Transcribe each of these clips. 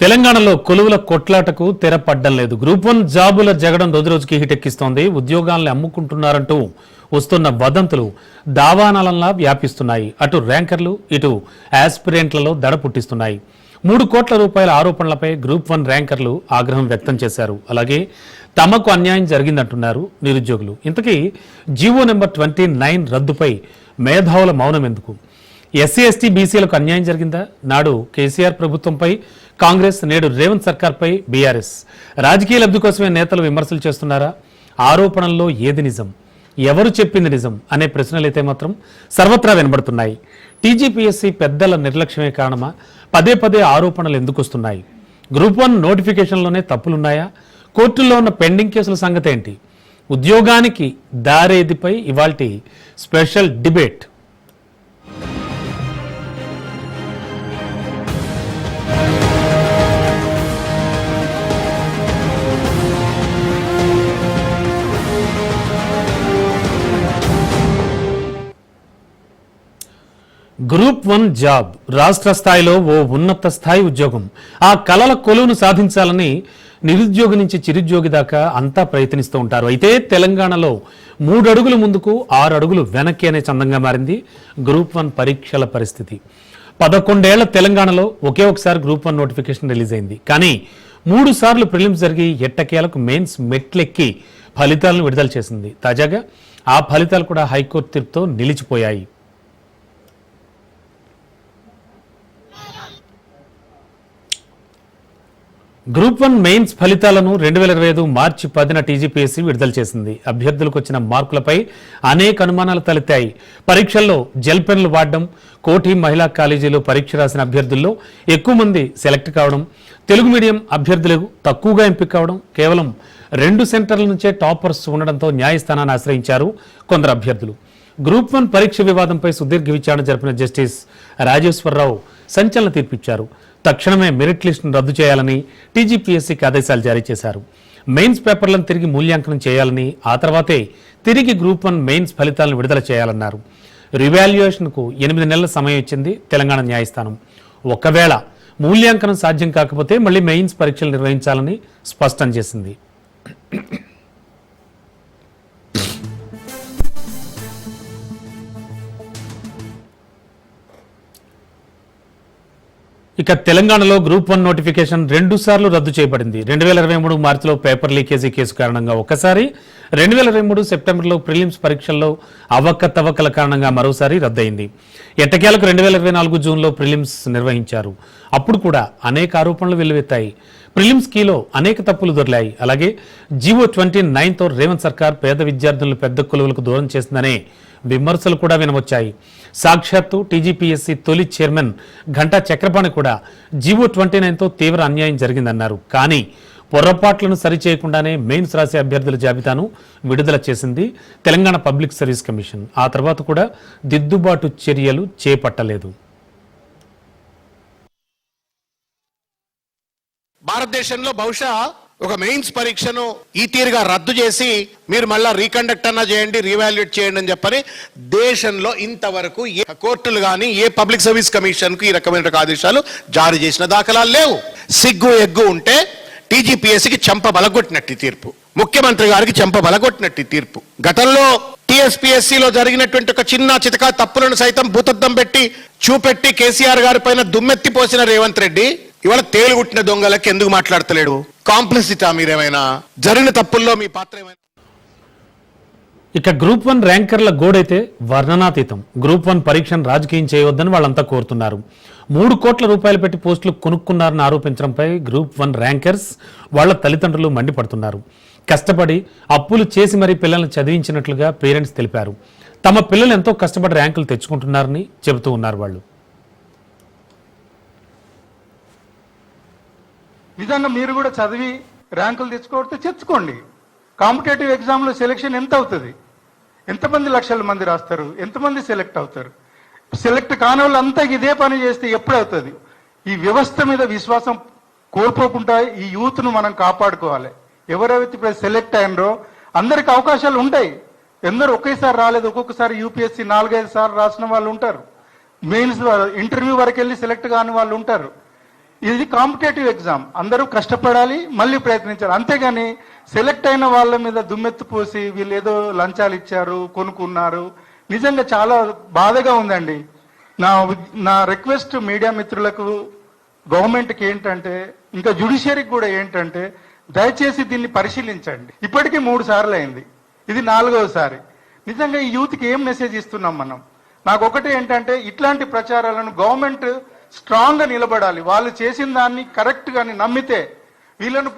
తెలంగాణలో కొలువుల కొట్లాటకు తెరపడ్డం లేదు. గ్రూప్ 1 జాబుల జగడం రోజురోజుకి హిటెక్కిస్తోంది. ఉద్యోగాలను అమ్ముకుంటున్నారంటూ వస్తున్న వదంతులు దావానాలంలా వ్యాపిస్తున్నాయి. అటు ర్యాంకర్లు ఇటు ఆస్పిరెంట్లలో దడ పుట్టిస్తున్నాయి. 3 కోట్ల రూపాయల ఆరోపణలపై గ్రూప్ 1 ర్యాంకర్లు ఆగ్రహం వ్యక్తం చేశారు. అలాగే తమకు అన్యాయం జరిగిందంటున్నారు నిరుద్యోగులు. ఇంతకీ జీవో నెంబర్ 29 రద్దుపై మేధావుల మౌనం ఎందుకు? ఎస్సీ ఎస్టీ బీసీలకు అన్యాయం జరిగిందా? నాడు కేసీఆర్ ప్రభుత్వంపై కాంగ్రెస్, నేడు రేవంత్ సర్కార్పై బీఆర్ఎస్ రాజకీయ లబ్ధి కోసమే నేతలు విమర్శలు చేస్తున్నారా? ఆరోపణల్లో ఏది నిజం, ఎవరు చెప్పింది నిజం అనే ప్రశ్నలైతే మాత్రం సర్వత్రా వినబడుతున్నాయి. టీజీపీఎస్సీ పెద్దల నిర్లక్ష్యమే కారణమా? పదే పదే ఆరోపణలు ఎందుకు వస్తున్నాయి? గ్రూప్ 1 నోటిఫికేషన్లోనే తప్పులున్నాయా? కోర్టుల్లో ఉన్న పెండింగ్ కేసుల సంగతి ఏంటి? ఉద్యోగానికి దారేదిపై ఇవాల్టి స్పెషల్ డిబేట్. గ్రూప్ 1 జాబ్ రాష్ట్ర స్థాయిలో ఓ ఉన్నత స్థాయి ఉద్యోగం. ఆ కలల కొలువును సాధించాలని నిరుద్యోగి నుంచి చిరుద్యోగి దాకా అంతా ప్రయత్నిస్తూ ఉంటారు. అయితే తెలంగాణలో 3 అడుగులు ముందుకు 6 అడుగులు వెనక్కి అనే చందంగా మారింది గ్రూప్ 1 పరీక్షల పరిస్థితి. 11 ఏళ్ల తెలంగాణలో ఒకే ఒకసారి గ్రూప్ 1 నోటిఫికేషన్ రిలీజ్ అయింది. కానీ 3 సార్లు ప్రిలిమ్స్ జరిగి ఎట్టకేలకు మెయిన్స్ మెట్లెక్కి ఫలితాలను విడుదల చేసింది. తాజాగా ఆ ఫలితాలు కూడా హైకోర్టు తీర్పుతో నిలిచిపోయాయి. గ్రూప్ 1 మెయిన్స్ ఫలితాలను 2025 మార్చి 10న టీజీపీఎస్సీ విడుదల చేసింది. అభ్యర్థులకు వచ్చిన మార్కులపై అనేక అనుమానాలు తలెత్తాయి. పరీక్షల్లో జెల్ పెన్లు వాడడం, కోఠి మహిళా కాలేజీలో పరీక్ష రాసిన అభ్యర్థుల్లో ఎక్కువ మంది సెలెక్ట్ కావడం, తెలుగు మీడియం అభ్యర్థులకు తక్కువగా ఎంపిక కావడం, కేవలం 2 సెంటర్ల నుంచే టాపర్స్ ఉండడంతో న్యాయస్థానాన్ని ఆశ్రయించారు కొందరు అభ్యర్థులు. గ్రూప్ 1 పరీక్ష వివాదంపై సుదీర్ఘ విచారణ జరిపిన జస్టిస్ రాజేశ్వరరావు సంచలన తీర్పిచ్చారు. తక్షణమే మెరిట్ లిస్టును రద్దు చేయాలని టీజీపీఎస్సీకి ఆదేశాలు జారీ చేశారు. మెయిన్స్ పేపర్లను తిరిగి మూల్యాంకనం చేయాలని, ఆ తర్వాతే తిరిగి గ్రూప్ 1 మెయిన్స్ ఫలితాలను విడుదల చేయాలన్నారు. రివాల్యుయేషన్కు 8 నెలల సమయం ఇచ్చింది తెలంగాణ న్యాయస్థానం. ఒకవేళ మూల్యాంకనం సాధ్యం కాకపోతే మళ్లీ మెయిన్స్ పరీక్షలు నిర్వహించాలని స్పష్టం చేసింది. ఇక తెలంగాణలో గ్రూప్ 1 నోటిఫికేషన్ 2 సార్లు రద్దు చేయబడింది. 2023 మార్చిలో పేపర్ లీకేజీ కేసు కారణంగా ఒకసారి, 2023 సెప్టెంబర్లో ప్రిలిమ్స్ పరీక్షల్లో అవకతవకల కారణంగా మరోసారి రద్దయింది. ఎట్టకేలకు 2024 జూన్లో ప్రిలిమ్స్ నిర్వహించారు. అప్పుడు కూడా అనేక ఆరోపణలు వెల్లువెత్తాయి. ప్రిలిమ్స్ కీలో అనేక తప్పులు దొర్లాయి. అలాగే జీవో 29తో రేవంత్ సర్కార్ పేద విద్యార్థులను పెద్ద కొలువులకు దూరం చేసిందనే విమర్శలు కూడా వినవచ్చాయి. సాక్షాత్తు టీజీపీఎస్సీ తొలి చైర్మన్ ఘంటా చక్రపాణి కూడా జీవో 29తో తీవ్ర అన్యాయం జరిగిందన్నారు. కానీ పొరపాట్లను సరిచేయకుండానే మెయిన్స్ రాసే అభ్యర్థుల జాబితాను విడుదల చేసింది తెలంగాణ పబ్లిక్ సర్వీస్ కమిషన్. ఆ తర్వాత కూడా దిద్దుబాటు చర్యలు చేపట్టలేదు. భారతదేశంలో బహుశా ఒక మెయిన్స్ పరీక్షను ఈ తీరుగా రద్దు చేసి మీరు మళ్ళా రీకండక్ట్ అన్నా చేయండి, రీవాల్యుయేట్ చేయండి అని చెప్పని దేశంలో ఇంతవరకు ఏ కోర్టులు కానీ ఏ పబ్లిక్ సర్వీస్ కమిషన్ కు ఈ రకమైన ఆదేశాలు జారీ చేసిన దాఖలాలు లేవు. సిగ్గు ఎగ్గు ఉంటే టీజీపీఎస్సీకి చెంప బలగొట్టినట్టు తీర్పు, ముఖ్యమంత్రి గారికి చెంప బలగొట్టినట్టు తీర్పు. గతంలో టీఎస్పీఎస్సీలో జరిగినటువంటి ఒక చిన్న చితకా తప్పులను సైతం భూతద్దం పెట్టి చూపెట్టి కేసీఆర్ గారి పైన దుమ్మెత్తి పోసిన రేవంత్ రెడ్డి ఇవాళ తేలుగుట్టిన దొంగలకి ఎందుకు మాట్లాడతలేడు? కాంప్లెక్సిటా మీరేమైనా? జరిగిన తప్పుల్లో మీ పాత్ర ఏమైనా? ఇక గ్రూప్ 1 ర్యాంకర్ల గోడైతే వర్ణనాతీతం. గ్రూప్ 1 పరీక్షను రాజకీయం చేయవద్దని వాళ్ళంతా కోరుతున్నారు. 3 కోట్ల రూపాయలు పెట్టి పోస్టులు కొనుక్కున్నారని ఆరోపించడంపై గ్రూప్ 1 ర్యాంకర్స్ వాళ్ళ తల్లిదండ్రులు మండిపడుతున్నారు. కష్టపడి అప్పులు చేసి మరీ పిల్లల్ని చదివించినట్లుగా పేరెంట్స్ తెలిపారు. తమ పిల్లలు ఎంతో కష్టపడి ర్యాంకులు తెచ్చుకుంటున్నారని చెబుతూ ఉన్నారు. వాళ్ళు నిజంగా మీరు కూడా చదివి ర్యాంకులు తెచ్చుకోండి. కాంపిటేటివ్ ఎగ్జామ్లో సెలెక్షన్ ఎంత అవుతుంది? ఎంతమంది లక్షల మంది రాస్తారు? ఎంతమంది సెలెక్ట్ అవుతారు? సెలెక్ట్ కాని వాళ్ళంతా ఇదే పని చేస్తే ఎప్పుడు అవుతుంది? ఈ వ్యవస్థ మీద విశ్వాసం కోల్పోకుండా ఈ యూత్ను మనం కాపాడుకోవాలి. ఎవరైతే ఇప్పుడు సెలెక్ట్ అయినరో అందరికి అవకాశాలు ఉంటాయి. ఎందరూ ఒకేసారి రాలేదు, ఒక్కొక్కసారి యూపీఎస్సీ 4-5 సార్లు రాసిన వాళ్ళు ఉంటారు. మెయిన్స్ ఇంటర్వ్యూ వరకు వెళ్ళి సెలెక్ట్ కాని వాళ్ళు ఉంటారు. ఇది కాంపిటేటివ్ ఎగ్జామ్, అందరూ కష్టపడాలి, మళ్ళీ ప్రయత్నించాలి. అంతేగాని సెలెక్ట్ అయిన వాళ్ళ మీద దుమ్మెత్తు పోసి వీళ్ళు ఏదో లంచాలు ఇచ్చారు, కొనుక్కున్నారు, నిజంగా చాలా బాధగా ఉందండి. నా రిక్వెస్ట్ మీడియా మిత్రులకు, గవర్నమెంట్కి ఏంటంటే, ఇంకా జ్యుడిషియరీకి కూడా ఏంటంటే, దయచేసి దీన్ని పరిశీలించండి. ఇప్పటికీ 3 సార్లు అయింది, ఇది 4వసారి. నిజంగా ఈ యూత్కి ఏం మెసేజ్ ఇస్తున్నాం మనం? నాకు ఒకటి ఏంటంటే, ఇట్లాంటి ప్రచారాలను గవర్నమెంట్ స్ట్రాంగ్ గా నిలబడాలి. వాళ్ళు చేసిన దాన్ని కరెక్ట్ గాని నమ్మితే వీళ్ళను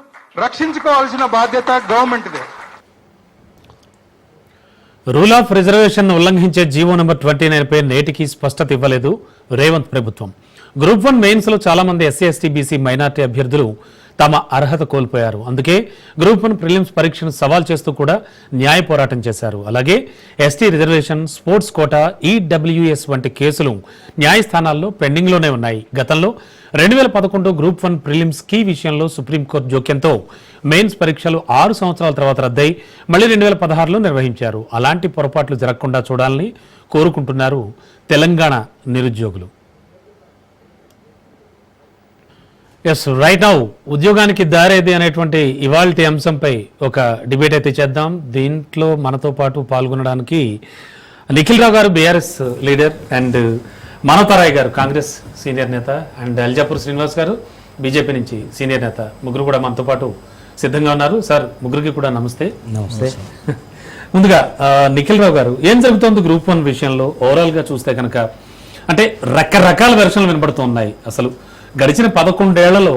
రక్షించుకోవాల్సిన బాధ్యత గవర్నమెంట్దే. రూల్ ఆఫ్ రిజర్వేషన్ ఉల్లంఘించే జీవో నెంబర్ 29 పై నేటికి స్పష్టత ఇవ్వలేదు రేవంత్ ప్రభుత్వం. గ్రూప్ 1 మెయిన్స్ లో చాలా మంది ఎస్సీ ఎస్టీ బీసీ మైనార్టీ అభ్యర్థులు తమ అర్హత కోల్పోయారు. అందుకే గ్రూప్ 1 ప్రిలిమ్స్ పరీక్షను సవాల్ చేస్తూ కూడా న్యాయ పోరాటం చేశారు. అలాగే ST reservation, sports quota, EWS వంటి కేసులు న్యాయస్థానాల్లో పెండింగ్లోనే ఉన్నాయి. గతంలో 2011 గ్రూప్ 1 ప్రిలిమ్స్ కీ విషయంలో సుప్రీంకోర్టు జోక్యంతో మెయిన్స్ పరీక్షలు 6 సంవత్సరాల తర్వాత రద్దయి మళ్లీ 2016లో నిర్వహించారు. అలాంటి పొరపాట్లు జరగకుండా చూడాలని కోరుకుంటున్నారు తెలంగాణ నిరుద్యోగులు. ఎస్, రైట్ నౌ ఉద్యోగానికి దారేది అనేటువంటి ఇవాల్టి అంశంపై ఒక డిబేట్ అయితే చేద్దాం. దీంట్లో మనతో పాటు పాల్గొనడానికి నిఖిల్ రావు గారు బీఆర్ఎస్ లీడర్, అండ్ మానవతారాయ్ గారు కాంగ్రెస్ సీనియర్ నేత, అండ్ అల్జాపూర్ శ్రీనివాస్ గారు బీజేపీ నుంచి సీనియర్ నేత, ముగ్గురు కూడా మనతో పాటు సిద్ధంగా ఉన్నారు. సార్, ముగ్గురికి కూడా నమస్తే. నమస్తే. ముందుగా నిఖిల్ రావు గారు, ఏం జరుగుతోంది గ్రూప్ 1 విషయంలో ఓవరాల్ గా చూస్తే కనుక? అంటే రకరకాల వెర్షన్లు వినపడుతూ ఉన్నాయి. అసలు గడిచిన 11 ఏళ్లలో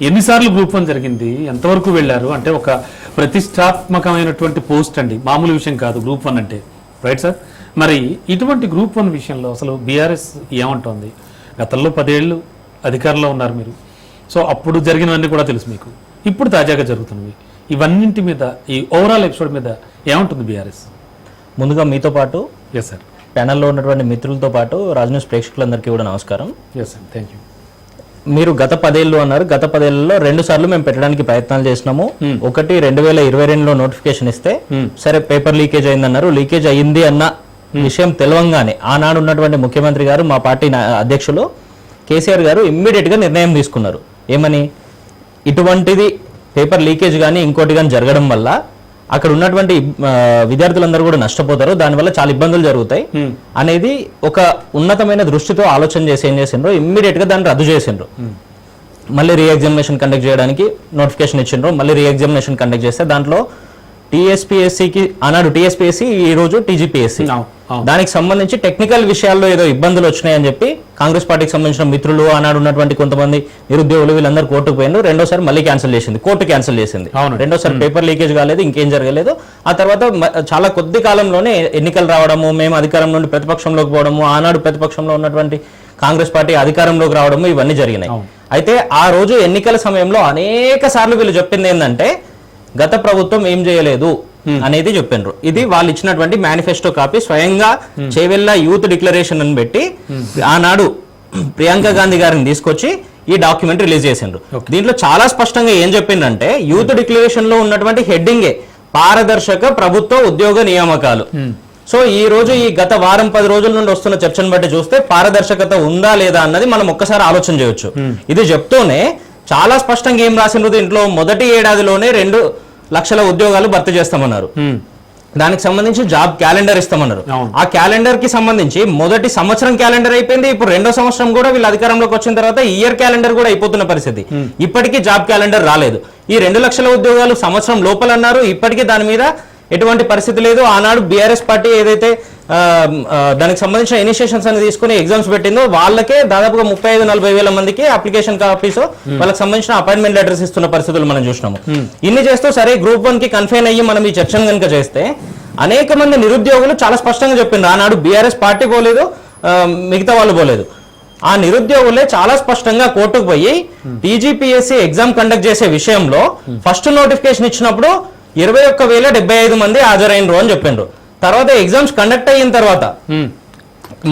ఎన్నిసార్లు గ్రూప్ 1 జరిగింది, ఎంతవరకు వెళ్ళారు? అంటే ఒక ప్రతిష్టాత్మకమైనటువంటి పోస్ట్ అండి, మామూలు విషయం కాదు గ్రూప్ 1 అంటే, రైట్ సార్? మరి ఇటువంటి గ్రూప్ 1 విషయంలో అసలు బీఆర్ఎస్ ఏమంటోంది? గతంలో 10 ఏళ్ళు అధికారంలో ఉన్నారు మీరు, సో అప్పుడు జరిగినవన్నీ కూడా తెలుసు మీకు. ఇప్పుడు తాజాగా జరుగుతున్నవి ఇవన్నింటి మీద, ఈ ఓవరాల్ ఎపిసోడ్ మీద ఏమంటుంది బీఆర్ఎస్? ముందుగా మీతో పాటు, ఎస్ సార్, ప్యానెల్లో ఉన్నటువంటి మిత్రులతో పాటు రాజ్ న్యూస్ ప్రేక్షకులందరికీ కూడా నమస్కారం. Yes sir, thank you. మీరు గత 10 ఏళ్ళు అన్నారు. గత 10 ఏళ్లలో 2 సార్లు మేము పెట్టడానికి ప్రయత్నాలు చేసినాము. ఒకటి 2022లో నోటిఫికేషన్ ఇస్తే సరే పేపర్ లీకేజ్ అయిందన్నారు. లీకేజ్ అయ్యింది అన్న విషయం తెలవంగానే ఆనాడు ఉన్నటువంటి ముఖ్యమంత్రి గారు, మా పార్టీ అధ్యక్షులు కేసీఆర్ గారు ఇమ్మీడియట్ గా నిర్ణయం తీసుకున్నారు. ఏమని? ఇటువంటిది పేపర్ లీకేజ్ కానీ ఇంకోటి కానీ జరగడం వల్ల అక్కడ ఉన్నటువంటి విద్యార్థులందరూ కూడా నష్టపోతారు, దానివల్ల చాలా ఇబ్బందులు జరుగుతాయి అనేది ఒక ఉన్నతమైన దృష్టితో ఆలోచన చేసి ఏం చేసిండ్రు, ఇమ్మీడియట్ గా దాన్ని రద్దు చేసిండ్రు. మళ్ళీ రీఎగ్జామినేషన్ కండక్ట్ చేయడానికి నోటిఫికేషన్ ఇచ్చిండ్రు. మళ్ళీ రీఎగ్జామినేషన్ కండక్ట్ చేస్తే దాంట్లో టీఎస్పీఎస్సీకి ఆనాడు టీఎస్పీఎస్సీ, ఈ రోజు టీజీపీఎస్సీ, దానికి సంబంధించి టెక్నికల్ విషయాల్లో ఏదో ఇబ్బందులు వచ్చినాయని చెప్పి కాంగ్రెస్ పార్టీకి సంబంధించిన మిత్రులు, ఆనాడు ఉన్నటువంటి కొంతమంది నిరుద్యోగులు వీళ్ళందరూ కోర్టుకు పోయిండ్రు. రెండోసారి మళ్ళీ క్యాన్సిల్ చేసింది, కోర్టు క్యాన్సిల్ చేసింది. రెండోసారి పేపర్ లీకేజ్ కాలేదు, ఇంకేం జరగలేదు. ఆ తర్వాత చాలా కొద్ది కాలంలోనే ఎన్నికలు రావడము, మేము అధికారం నుండి ప్రతిపక్షంలోకి పోవడము, ఆనాడు ప్రతిపక్షంలో ఉన్నటువంటి కాంగ్రెస్ పార్టీ అధికారంలోకి రావడము, ఇవన్నీ జరిగినాయి. అయితే ఆ రోజు ఎన్నికల సమయంలో అనేక సార్లు వీళ్ళు చెప్పింది ఏంటంటే గత ప్రభుత్వం ఏం చేయలేదు అనేది చెప్పిండ్రు. ఇది వాళ్ళు ఇచ్చినటువంటి మేనిఫెస్టో కాపీ, స్వయంగా చేవెళ్ళ యూత్ డిక్లరేషన్ అని పెట్టి ఆనాడు ప్రియాంక గాంధీ గారిని తీసుకొచ్చి ఈ డాక్యుమెంట్ రిలీజ్ చేసిండ్రు. దీంట్లో చాలా స్పష్టంగా ఏం చెప్పిందంటే, యూత్ డిక్లరేషన్ లో ఉన్నటువంటి హెడ్డింగే పారదర్శక ప్రభుత్వ ఉద్యోగ నియామకాలు. సో ఈ రోజు ఈ గత వారం 10 రోజుల నుండి వస్తున్న చర్చను బట్టి చూస్తే పారదర్శకత ఉందా లేదా అన్నది మనం ఒక్కసారి ఆలోచన చేయొచ్చు. ఇది చెప్తూనే చాలా స్పష్టంగా ఏం రాసిండ్రు దీంట్లో, మొదటి ఏడాదిలోనే 2 లక్షల ఉద్యోగాలు భర్తీ చేస్తామన్నారు. దానికి సంబంధించి జాబ్ క్యాలెండర్ ఇస్తామన్నారు. ఆ క్యాలెండర్ కి సంబంధించి మొదటి సంవత్సరం క్యాలెండర్ అయిపోయింది. ఇప్పుడు 2వ సంవత్సరం కూడా వీళ్ళు అధికారంలోకి వచ్చిన తర్వాత ఇయర్ క్యాలెండర్ కూడా అయిపోతున్న పరిస్థితి. ఇప్పటికీ జాబ్ క్యాలెండర్ రాలేదు. ఈ 2 లక్షల ఉద్యోగాలు సంవత్సరం లోపల అన్నారు, ఇప్పటికీ దాని మీద ఎటువంటి పరిస్థితి లేదు. ఆనాడు బీఆర్ఎస్ పార్టీ ఏదైతే దానికి సంబంధించిన ఇనిషియేషన్స్ అని తీసుకుని ఎగ్జామ్స్ పెట్టిందో వాళ్ళకే దాదాపుగా 35-40 వేల మందికి అప్లికేషన్ కాపీస్, వాళ్ళకి సంబంధించిన అపాయింట్మెంట్ లెటర్స్ ఇస్తున్న పరిస్థితులు మనం చూసినాము. ఇన్ని చేస్తూ సరే గ్రూప్ 1 కి కన్ఫైన్ అయ్యి మనం ఈ చర్చను కనుక చేస్తే అనేక మంది నిరుద్యోగులు చాలా స్పష్టంగా చెప్పిండ్రు. ఆనాడు బీఆర్ఎస్ పార్టీ పోలేదు, మిగతా వాళ్ళు పోలేదు. ఆ నిరుద్యోగులే చాలా స్పష్టంగా కోర్టుకు పోయి టీజీపీఎస్సీ ఎగ్జామ్ కండక్ట్ చేసే విషయంలో ఫస్ట్ నోటిఫికేషన్ ఇచ్చినప్పుడు 21,075 మంది హాజరైనరు అని చెప్పిండ్రు. తర్వాత ఎగ్జామ్స్ కండక్ట్ అయిన తర్వాత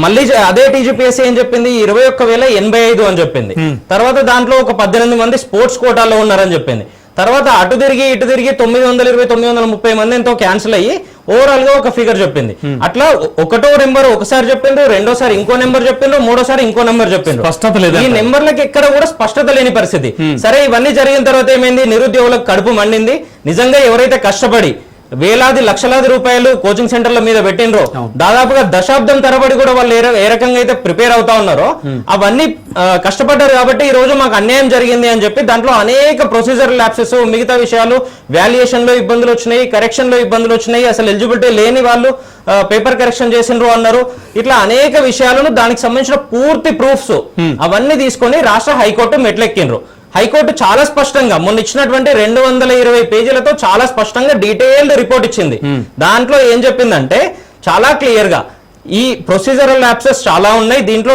మళ్ళీ అదే టీజీపీఎస్సీ ఏం చెప్పింది, 21,085 అని చెప్పింది. తర్వాత దాంట్లో ఒక 18 మంది స్పోర్ట్స్ కోటాలో ఉన్నారని చెప్పింది. తర్వాత అటు తిరిగి ఇటు తిరిగి 920-930 మంది ఎంతో క్యాన్సిల్ అయ్యి ఓవరాల్ గా ఒక ఫిగర్ చెప్పింది. అట్లా ఒకటో నెంబర్ ఒకసారి చెప్పిండ్రు, రెండోసారి ఇంకో నెంబర్ చెప్పిండ్రు, మూడోసారి ఇంకో నెంబర్ చెప్పిండ్రు. స్పష్టత లేదు. ఈ నెంబర్లకి ఎక్కడ కూడా స్పష్టత లేని పరిస్థితి. సరే, ఇవన్నీ జరిగిన తర్వాత ఏమైంది, నిరుద్యోగులకు కడుపు మండింది. నిజంగా ఎవరైతే కష్టపడి వేలాది లక్షలాది రూపాయలు కోచింగ్ సెంటర్ల మీద పెట్టినరో, దాదాపుగా దశాబ్దం తరబడి కూడా వాళ్ళు ఏ రకంగా అయితే ప్రిపేర్ అవుతా ఉన్నారో అవన్నీ కష్టపడ్డారు కాబట్టి ఈ రోజు మాకు అన్యాయం జరిగింది అని చెప్పి దాంట్లో అనేక ప్రొసీజర్ ల్యాప్సెస్, మిగతా విషయాలు, వాల్యుయేషన్ లో ఇబ్బందులు వచ్చినాయి, కరెక్షన్ లో ఇబ్బందులు వచ్చినాయి, అసలు ఎలిజిబిలిటీ లేని వాళ్ళు పేపర్ కరెక్షన్ చేసినరు అన్నారు. ఇట్లా అనేక విషయాలను దానికి సంబంధించిన పూర్తి ప్రూఫ్స్ అవన్నీ తీసుకొని రాష్ట్ర హైకోర్టు మెట్లెక్కినరు. హైకోర్టు చాలా స్పష్టంగా మొన్న ఇచ్చినటువంటి 220 పేజీలతో చాలా స్పష్టంగా డీటెయిల్డ్ రిపోర్ట్ ఇచ్చింది. దాంట్లో ఏం చెప్పిందంటే చాలా క్లియర్ గా ఈ ప్రొసీజరల్ ల్యాప్సెస్ చాలా ఉన్నాయి. దీంట్లో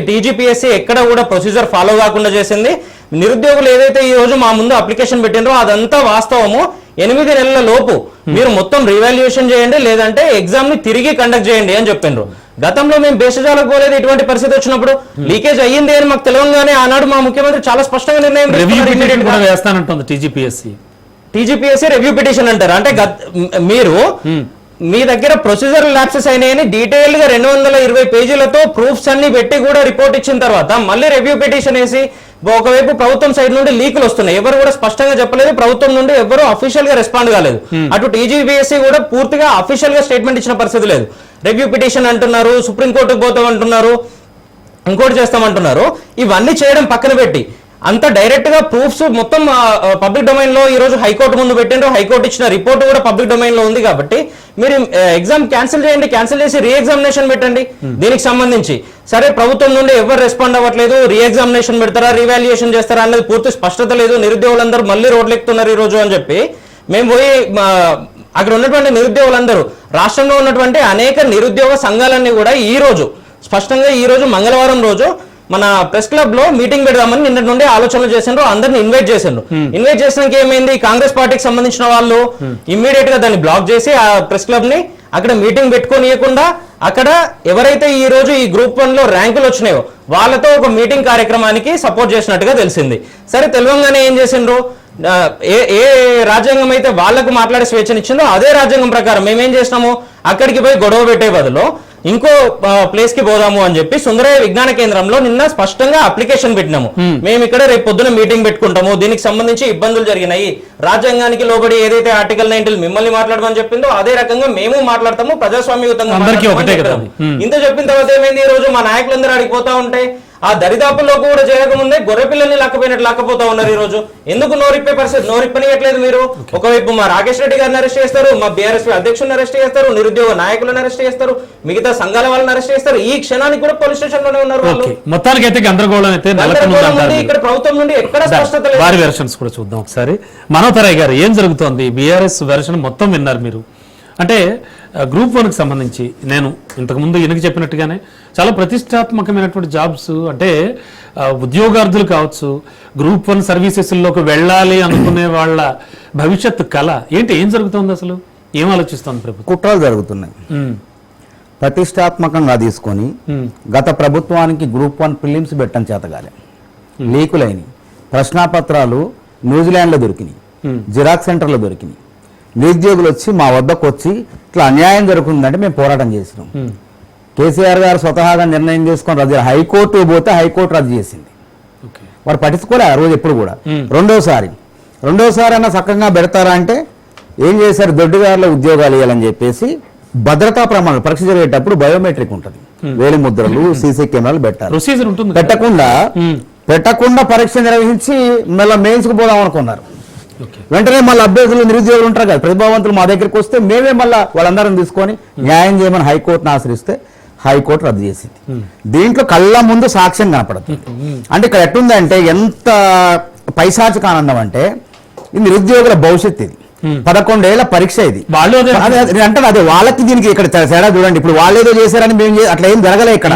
టీజీపీఎస్సీ ఎక్కడ కూడా ప్రొసీజర్ ఫాలో కాకుండా చేసింది. నిరుద్యోగులు ఏదైతే ఈ రోజు మా ముందు అప్లికేషన్ పెట్టినరో అదంతా వాస్తవము. 8 నెలల లోపు మీరు మొత్తం రీవాల్యుయేషన్ చేయండి, లేదంటే ఎగ్జామ్ ని తిరిగి కండక్ట్ చేయండి అని చెప్పిండ్రు. గతంలో మేము బేషజాలకు పోలేదు. ఇటువంటి పరిస్థితి వచ్చినప్పుడు లీకేజ్ అయ్యింది అని మాకు తెలవంగానే ఆనాడు మా ముఖ్యమంత్రి చాలా స్పష్టంగా నిర్ణయం టీజీపీఎస్సీ రివ్యూ పిటిషన్ అంటారు. అంటే మీరు మీ దగ్గర ప్రొసీజర్ ల్యాప్సెస్ అయినాయని డీటెయిల్ గా 220 పేజీలతో ప్రూఫ్స్ అన్ని పెట్టి కూడా రిపోర్ట్ ఇచ్చిన తర్వాత మళ్ళీ రివ్యూ పిటిషన్ వేసి ఒకవైపు ప్రభుత్వం సైడ్ నుండి లీకులు వస్తున్నాయి. ఎవరు కూడా స్పష్టంగా చెప్పలేదు, ప్రభుత్వం నుండి ఎవరు అఫీషియల్ గా రెస్పాండ్ కాలేదు. అటు టీజీపీఎస్సీ కూడా పూర్తిగా అఫీషియల్ గా స్టేట్మెంట్ ఇచ్చిన పరిస్థితి లేదు. రివ్యూ పిటిషన్ అంటున్నారు, సుప్రీంకోర్టుకు పోతామంటున్నారు, ఇంకోటి చేస్తామంటున్నారు. ఇవన్నీ చేయడం పక్కన పెట్టి అంత డైరెక్ట్ గా ప్రూఫ్స్ మొత్తం పబ్లిక్ డొమైన్ లో ఈ రోజు హైకోర్టు ముందు పెట్టిండ్రు. హైకోర్టు ఇచ్చిన రిపోర్ట్ కూడా పబ్లిక్ డొమైన్ లో ఉంది కాబట్టి మీరు ఎగ్జామ్ క్యాన్సిల్ చేయండి, క్యాన్సిల్ చేసి రీ ఎగ్జామినేషన్ పెట్టండి. దీనికి సంబంధించి సరే ప్రభుత్వం నుండి ఎవరు రెస్పాండ్ అవ్వట్లేదు, రీ ఎగ్జామినేషన్ పెడతారా, రీవాల్యుయేషన్ చేస్తారా అనేది పూర్తి స్పష్టత లేదు. నిరుద్యోగులందరూ మళ్ళీ రోడ్లు ఎక్కుతున్నారు ఈ రోజు అని చెప్పి మేము పోయి అక్కడ ఉన్నటువంటి నిరుద్యోగులందరూ, రాష్ట్రంలో ఉన్నటువంటి అనేక నిరుద్యోగ సంఘాలన్నీ కూడా ఈ రోజు స్పష్టంగా ఈ రోజు మంగళవారం రోజు మన ప్రెస్ క్లబ్ లో మీటింగ్ పెడదామని నిన్నటి నుండి ఆలోచనలు చేసిండ్రు. అందరిని ఇన్వైట్ చేసిండ్రు. ఇన్వైట్ చేసినాక ఏమైంది, కాంగ్రెస్ పార్టీకి సంబంధించిన వాళ్ళు ఇమ్మీడియట్ గా దాన్ని బ్లాక్ చేసి ఆ ప్రెస్ క్లబ్ ని అక్కడ మీటింగ్ పెట్టుకోనియకుండా అక్కడ ఎవరైతే ఈ రోజు ఈ గ్రూప్ 1 లో ర్యాంకులు వచ్చినాయో వాళ్ళతో ఒక మీటింగ్ కార్యక్రమానికి సపోర్ట్ చేసినట్టుగా తెలిసింది. సరే, తెలవంగానే ఏం చేసిండ్రు, ఏ రాజ్యాంగం అయితే వాళ్లకు మాట్లాడే స్వేచ్ఛనిచ్చిందో అదే రాజ్యాంగం ప్రకారం మేమేం చేసినాము, అక్కడికి పోయి గొడవ పెట్టే బదులు ఇంకో ప్లేస్ కి పోదాము అని చెప్పి సుందరయ్య విజ్ఞాన కేంద్రంలో నిన్న స్పష్టంగా అప్లికేషన్ పెట్టినాము. మేము ఇక్కడ రేపు పొద్దున మీటింగ్ పెట్టుకుంటాము, దీనికి సంబంధించి ఇబ్బందులు జరిగినాయి, రాజ్యాంగానికి లోబడి ఏదైతే ఆర్టికల్ 19 మిమ్మల్ని మాట్లాడమని చెప్పిందో అదే రకంగా మేము మాట్లాడతాము, ప్రజాస్వామ్యయుతంగా ఇంత చెప్పిన తర్వాత ఏమైంది, ఈ రోజు మా నాయకులందరూ అడిగిపోతా ఉంటే ఆ దరిదాపుల్లో కూడా చేయకముందే గొర్రె పిల్లల్ని లక్కపోయినట్టు లక్కపోతా ఉన్నారు. ఈ రోజు ఎందుకు నోరిప్పే పరిస్థితి, నోరిప్పనియట్లేదు మీరు. ఒకవైపు మా రాకేష్ రెడ్డి గారిని అరెస్ట్ చేస్తారు, మా బీఆర్ఎస్ అధ్యక్షుడిని అరెస్ట్ చేస్తారు, నిరుద్యోగ నాయకులను అరెస్ట్ చేస్తారు, మిగతా సంఘాల వాళ్ళని అరెస్ట్ చేస్తారు. ఈ క్షణానికి కూడా పోలీస్ స్టేషన్ లోనే ఉన్నారు వాళ్ళు. మొత్తానికి అయితే గందరగోళం అయితే ఇక్కడ ప్రభుత్వం నుండి ఎక్కడ స్పష్టత లేదు. వారి వెర్షన్స్ కూడా చూద్దాం ఒకసారి. మనోహరయ్య గారు, ఏం జరుగుతోంది? బీఆర్ఎస్ వెర్షన్ మొత్తం విన్నారు మీరు. అంటే గ్రూప్ 1కి సంబంధించి నేను ఇంతకుముందు ఈయనకి చెప్పినట్టుగానే చాలా ప్రతిష్టాత్మకమైనటువంటి జాబ్స్, అంటే ఉద్యోగార్థులు కావచ్చు, గ్రూప్ 1 సర్వీసెస్లోకి వెళ్ళాలి అనుకునే వాళ్ళ భవిష్యత్తు కళ ఏంటి? ఏం జరుగుతుంది అసలు? ఏం ఆలోచిస్తోంది ప్రభుత్వం? కుట్రలు జరుగుతున్నాయి. ప్రతిష్టాత్మకంగా తీసుకొని గత ప్రభుత్వానికి గ్రూప్ 1 ప్రిలిమ్స్ పెట్టడం చేతగాలే, లీకులైనవి, ప్రశ్నాపత్రాలు న్యూజిలాండ్లో దొరికినాయి, జిరాక్స్ సెంటర్లో దొరికినాయి. నిరుద్యోగులు వచ్చి మా వద్దకు వచ్చి ఇట్లా అన్యాయం జరుగుతుందంటే మేము పోరాటం చేసినాం. కేసీఆర్ గారు స్వతహాగా నిర్ణయం చేసుకొని రద్దు, హైకోర్టు పోతే హైకోర్టు రద్దు చేసింది. వారు పట్టించుకోలే ఆ రోజు ఎప్పుడు కూడా. రెండోసారి అన్న చక్కగా పెడతారా అంటే ఏం చేశారు, దొడ్డిదారుల ఉద్యోగాలు ఇవ్వాలని చెప్పేసి భద్రతా ప్రమాణాలు పరీక్ష జరిగేటప్పుడు బయోమెట్రిక్ ఉంటుంది, వేలి ముద్రలు, సీసీ కెమెరాలు పెట్టాలి. పెట్టకుండా పరీక్ష నిర్వహించి మళ్ళీ మెయిన్స్ కు పోదాం అనుకున్నారు. వెంటనే మళ్ళీ అభ్యర్థులు నిరుద్యోగులు ఉంటారు కదా, ప్రతిభావంతులు మా దగ్గరికి వస్తే మేమే మళ్ళీ వాళ్ళందరం తీసుకొని న్యాయం చేయమని హైకోర్టును ఆశ్రయిస్తే హైకోర్టు రద్దు చేసింది. దీంట్లో కళ్ళ ముందు సాక్ష్యం కనపడుతుంది. అంటే ఇక్కడ ఎట్టుందంటే ఎంత పైశాచిక ఆనందం అంటే ఇది నిరుద్యోగుల భవిష్యత్తు. ఇది 11 ఏళ్ల పరీక్ష. ఇది అంటే అదే వాళ్ళకి దీనికి ఇక్కడ తేడా చూడండి. ఇప్పుడు వాళ్ళు ఏదో చేశారని మేము అట్లా ఏం జరగలే. ఇక్కడ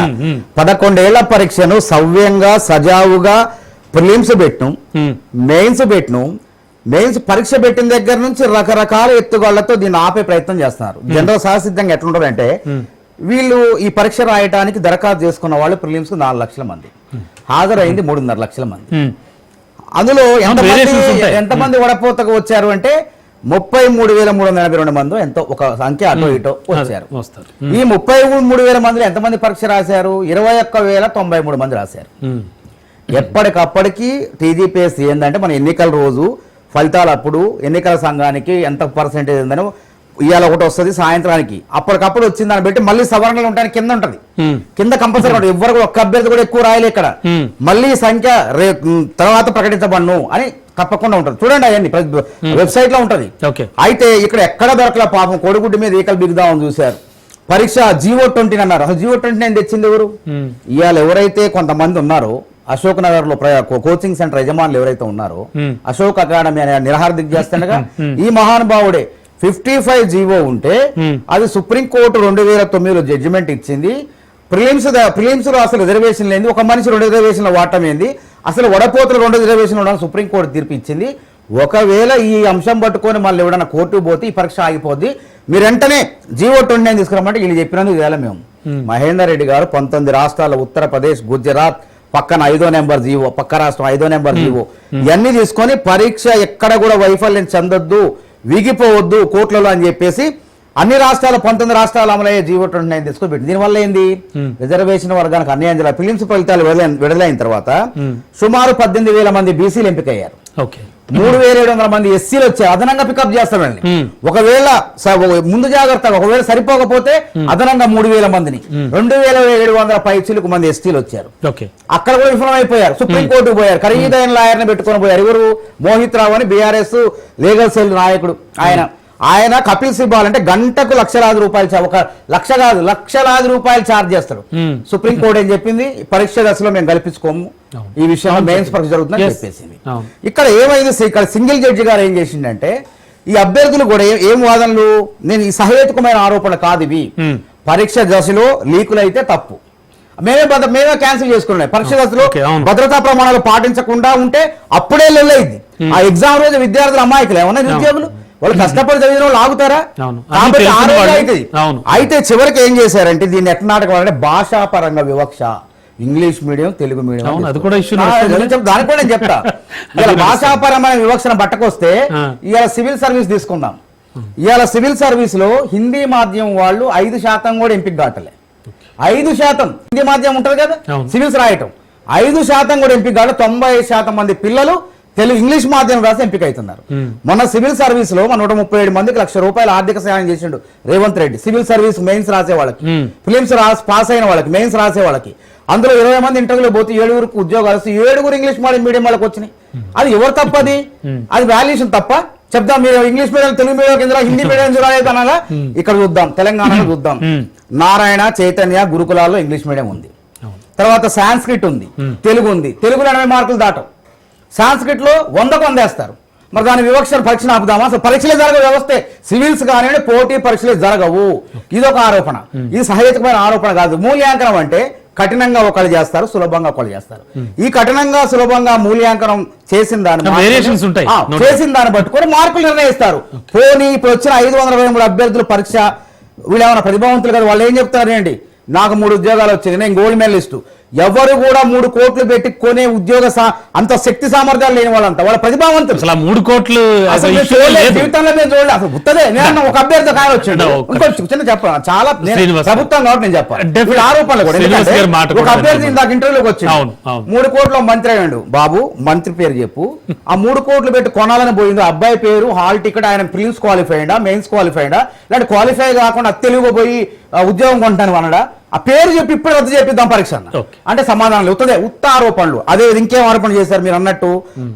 11 ఏళ్ల పరీక్షను సవ్యంగా సజావుగా ప్రిలిమ్స్ పెట్టినాం, మెయిన్స్ పెట్టినాం. మెయిన్స్ పరీక్ష పెట్టిన దగ్గర నుంచి రకరకాల ఎత్తుగాళ్లతో దీన్ని ఆపే ప్రయత్నం చేస్తున్నారు. జనరల్ సహసిద్ధంగా ఎట్లుంటారంటే వీళ్ళు ఈ పరీక్ష రాయడానికి దరఖాస్తు చేసుకున్న వాళ్ళు ప్రిలిమ్స్ 4 లక్షల మంది, హాజరైంది 3.5 లక్షల మంది. అందులో ఎంతమంది వడపోతకు వచ్చారు అంటే 33,382 మంది ఎంతో ఒక సంఖ్య అటో ఇటో వచ్చారు. వస్తారు. ఈ 33,000 మందిలో ఎంతమంది పరీక్ష రాశారు? 21,093 మంది రాశారు. ఎప్పటికప్పటికి టీజీపీఎస్సీ ఏంటంటే మన ఎన్నికల రోజు ఫలితాలు అప్పుడు ఎన్నికల సంఘానికి ఎంత పర్సెంటేజ్ ఉందని ఇవాళ ఒకటి వస్తుంది సాయంత్రానికి, అప్పటికప్పుడు వచ్చింది దాన్ని బట్టి మళ్ళీ సవరణలు ఉంటాయని కింద ఉంటది. కింద కంపల్సరీ ఉంటుంది. ఎవరు ఒక్క అభ్యర్థి కూడా ఎక్కువ రాయలే ఇక్కడ. మళ్ళీ సంఖ్య తర్వాత ప్రకటించబడను అని తప్పకుండా ఉంటుంది. చూడండి అవన్నీ వెబ్సైట్ లో ఉంటది. అయితే ఇక్కడ ఎక్కడ దొరకలే పాపం, కోడిగుడ్డు మీద ఈకలు బిగుదామని చూశారు. పరీక్ష G020 అన్నారు. అసలు G020 తెచ్చింది ఎవరు? ఇవాళ ఎవరైతే కొంతమంది ఉన్నారో అశోక్ నగర్ లో కోచింగ్ సెంటర్ యజమానులు ఎవరైతే ఉన్నారో అశోక్ అకాడమీ అనే నిరహార దిగ్జేస్తుండగా ఈ మహానుభావుడే 55 జీవో ఉంటే అది సుప్రీంకోర్టు 2009లో జడ్జిమెంట్ ఇచ్చింది. ప్రిలిమ్స్ లో అసలు రిజర్వేషన్ లేని ఒక మనిషి 2 రిజర్వేషన్ల వాటం ఏంది, అసలు వడపోతులు 2 రిజర్వేషన్లు ఉండడం సుప్రీంకోర్టు తీర్పు ఇచ్చింది. ఒకవేళ ఈ అంశం పట్టుకొని మళ్ళీ ఎవడన్నా కోర్టుకు పోతే ఈ పరీక్ష ఆగిపోద్ది, మీరు వెంటనే G020 తీసుకురమ్మంటే వీళ్ళు చెప్పినందుకు వేళ మేము మహేందర్ రెడ్డి గారు 19 రాష్ట్రాల ఉత్తరప్రదేశ్, గుజరాత్ పక్కన 5వ నెంబర్ జీవో, పక్క రాష్ట్రం 5వ నెంబర్ జీవో ఇవన్నీ తీసుకొని పరీక్ష ఎక్కడ కూడా వైఫల్యం చెందొద్దు, విగిపోవద్దు కోర్టులలో అని చెప్పేసి అన్ని రాష్ట్రాలు 19 రాష్ట్రాలు అమలయ్యే G020 తీసుకుని దీనివల్ల ఏంది రిజర్వేషన్ వర్గానికి అన్యాయం జరిగింది. ఫిలిమ్స్ ఫలితాలు విడుదలైన తర్వాత సుమారు 18,000 మంది బీసీలు ఎంపికయ్యారు. 3,700 మంది ఎస్సీలు వచ్చారు. అదనంగా పికప్ చేస్తామండి. ఒకవేళ ముందు జాగ్రత్త ఒకవేళ సరిపోకపోతే అదనంగా 3,000 మందిని 2,700 పైచిలకు మంది ఎస్టీలు వచ్చారు. అక్కడ కూడా విఫలం అయిపోయారు. సుప్రీంకోర్టుకు పోయారు. ఖరీదైన లాయర్ని పెట్టుకొని పోయారు. ఎవరు? మోహిత్ రావు అని బీఆర్ఎస్ లీగల్ సెల్ నాయకుడు. ఆయన కపిల్ సిబాల్ అంటే గంటకు లక్షలాది రూపాయలు, ఒక లక్ష కాదు లక్షలాది రూపాయలు ఛార్జ్ చేస్తారు. సుప్రీంకోర్టు ఏం చెప్పింది? పరీక్ష దశలో మేము కల్పించుకోము, ఈ విషయంలో మెయిన్స్ పరీక్ష జరుగుతుందని చెప్పేసింది. ఇక్కడ ఏమైంది? ఇక్కడ సింగిల్ జడ్జి గారు ఏం చేసిందంటే ఈ అభ్యర్థులు కూడా ఏం వాదనలు, నేను ఈ సహేతుకమైన ఆరోపణ కాదు ఇవి, పరీక్ష దశలో లీకులు అయితే తప్పు, మేమే క్యాన్సిల్ చేసుకున్నాయి. పరీక్ష దశలో భద్రతా ప్రమాణాలు పాటించకుండా ఉంటే అప్పుడే లొల్లైంది. ఆ ఎగ్జామ్ రోజు విద్యార్థులు అమాయకులు ఏమన్నా నిరుద్యోగులు వాళ్ళు కష్టపడి చదివిన వాళ్ళు ఆగుతారా? అయితే చివరికి ఏం చేశారంటే దీన్ని ఎట్లా నాటకం అంటే భాషాపరంగా వివక్ష, ఇంగ్లీష్ మీడియం తెలుగు మీడియం దానికి కూడా నేను చెప్తా. ఇలా భాషాపరమైన వివక్షను పట్టకొస్తే ఇవాళ సివిల్ సర్వీస్ తీసుకుందాం. ఇవాళ సివిల్ సర్వీస్ లో హిందీ మాధ్యమం వాళ్ళు 5% కూడా ఎంపిక కావట్లే. 5% హిందీ మాధ్యమం ఉంటుంది కదా సివిల్స్ రాయటం, 5% కూడా ఎంపిక కావట్లే. 90% మంది పిల్లలు తెలుగు ఇంగ్లీష్ మాధ్యమం రాసి ఎంపిక అవుతున్నారు. మొన్న సివిల్ సర్వీస్ లో మన 137 మందికి ₹1,00,000 ఆర్థిక సహాయం చేసిండు Revanth Reddy. Civil service mains రాసే వాళ్ళకి, ఫిలిమ్స్ పాస్ అయిన వాళ్ళకి, మెయిన్స్ రాసే వాళ్ళకి. అందులో 20 మంది ఇంటర్వ్యూలో పోతే 7 ఉద్యోగాలు, 7 ఇంగ్లీష్ మీడియం వాళ్ళకి వచ్చినాయి. అది ఎవరు తప్పది? అది వాల్యుయేషన్ తప్ప? చెప్దాం మీరు ఇంగ్లీష్ మీడియం తెలుగు మీడియం కింద హిందీ మీడియం చూడాలన్నా ఇక్కడ చూద్దాం, తెలంగాణలో చూద్దాం. నారాయణ చైతన్య గురుకులాల్లో ఇంగ్లీష్ మీడియం ఉంది. తర్వాత సాంస్క్రిట్ ఉంది, తెలుగు ఉంది. తెలుగులో 80 మార్కులు దాటం, సాంస్క్రిట్ లో 100కు 100 వేస్తారు. మరి దాని వివక్షను పరీక్షను ఆపుదామా? అసలు పరీక్షలే జరగవు. వ్యవస్థ సివిల్స్ కానీ పోటీ పరీక్షలే జరగవు. ఇదొక ఆరోపణ. ఇది సహేతుకమైన ఆరోపణ కాదు. మూల్యాంకనం అంటే కఠినంగా ఒకళ్ళు చేస్తారు, సులభంగా ఒకళ్ళు చేస్తారు. ఈ కఠినంగా సులభంగా మూల్యాంకనం చేసిన దాన్ని పట్టుకొని మార్కులు నిర్ణయిస్తారు. పోనీ ఇప్పుడు వచ్చిన 523 అభ్యర్థులు పరీక్ష వీళ్ళు ఏమైనా ప్రతిభావంతులు కదా, వాళ్ళు ఏం చెప్తారు ఏంటి, నాకు 3 ఉద్యోగాలు వచ్చింది, నేను గోల్డ్ మెడలిస్టు. ఎవరు కూడా 3 కోట్లు పెట్టి కొనే ఉద్యోగ అంత శక్తి సామర్థ్యాలు లేని వాళ్ళంతా వాళ్ళ ప్రతిభావంతులు. అసలు 3 కోట్లు జీవితంలో మేము చూడలేదు. అసలు గుర్తదే నేను ఒక అభ్యర్థి కాయ వచ్చాడు. చిన్న చెప్పాను, చాలా ప్రభుత్వం కాబట్టి నేను చెప్పాను ఆరోపణలు కూడా. ఒక అభ్యర్థి ఇందాక ఇంటర్వ్యూలోకి వచ్చాడు, 3 కోట్ల మంత్రి అయ్యాడు. బాబు మంత్రి పేరు చెప్పు, ఆ 3 కోట్లు పెట్టి కొనాలని పోయింది. అబ్బాయి పేరు, హాల్ టికెట్, ఆయన ప్రిలిమ్స్ క్వాలిఫైడా మెయిన్స్ క్వాలిఫైడా లేదంటే క్వాలిఫై కాకుండా తెలుగు పోయి ఉద్యోగం కొంటాను అనడా? ఆ పేరు చెప్పి ఇప్పుడు రద్దు చేపిద్దాం పరీక్ష అంటే సమాధానం ఉత్త ఆరోపణలు. అదే ఇంకేం ఆరోపణ చేశారు మీరు అన్నట్టు?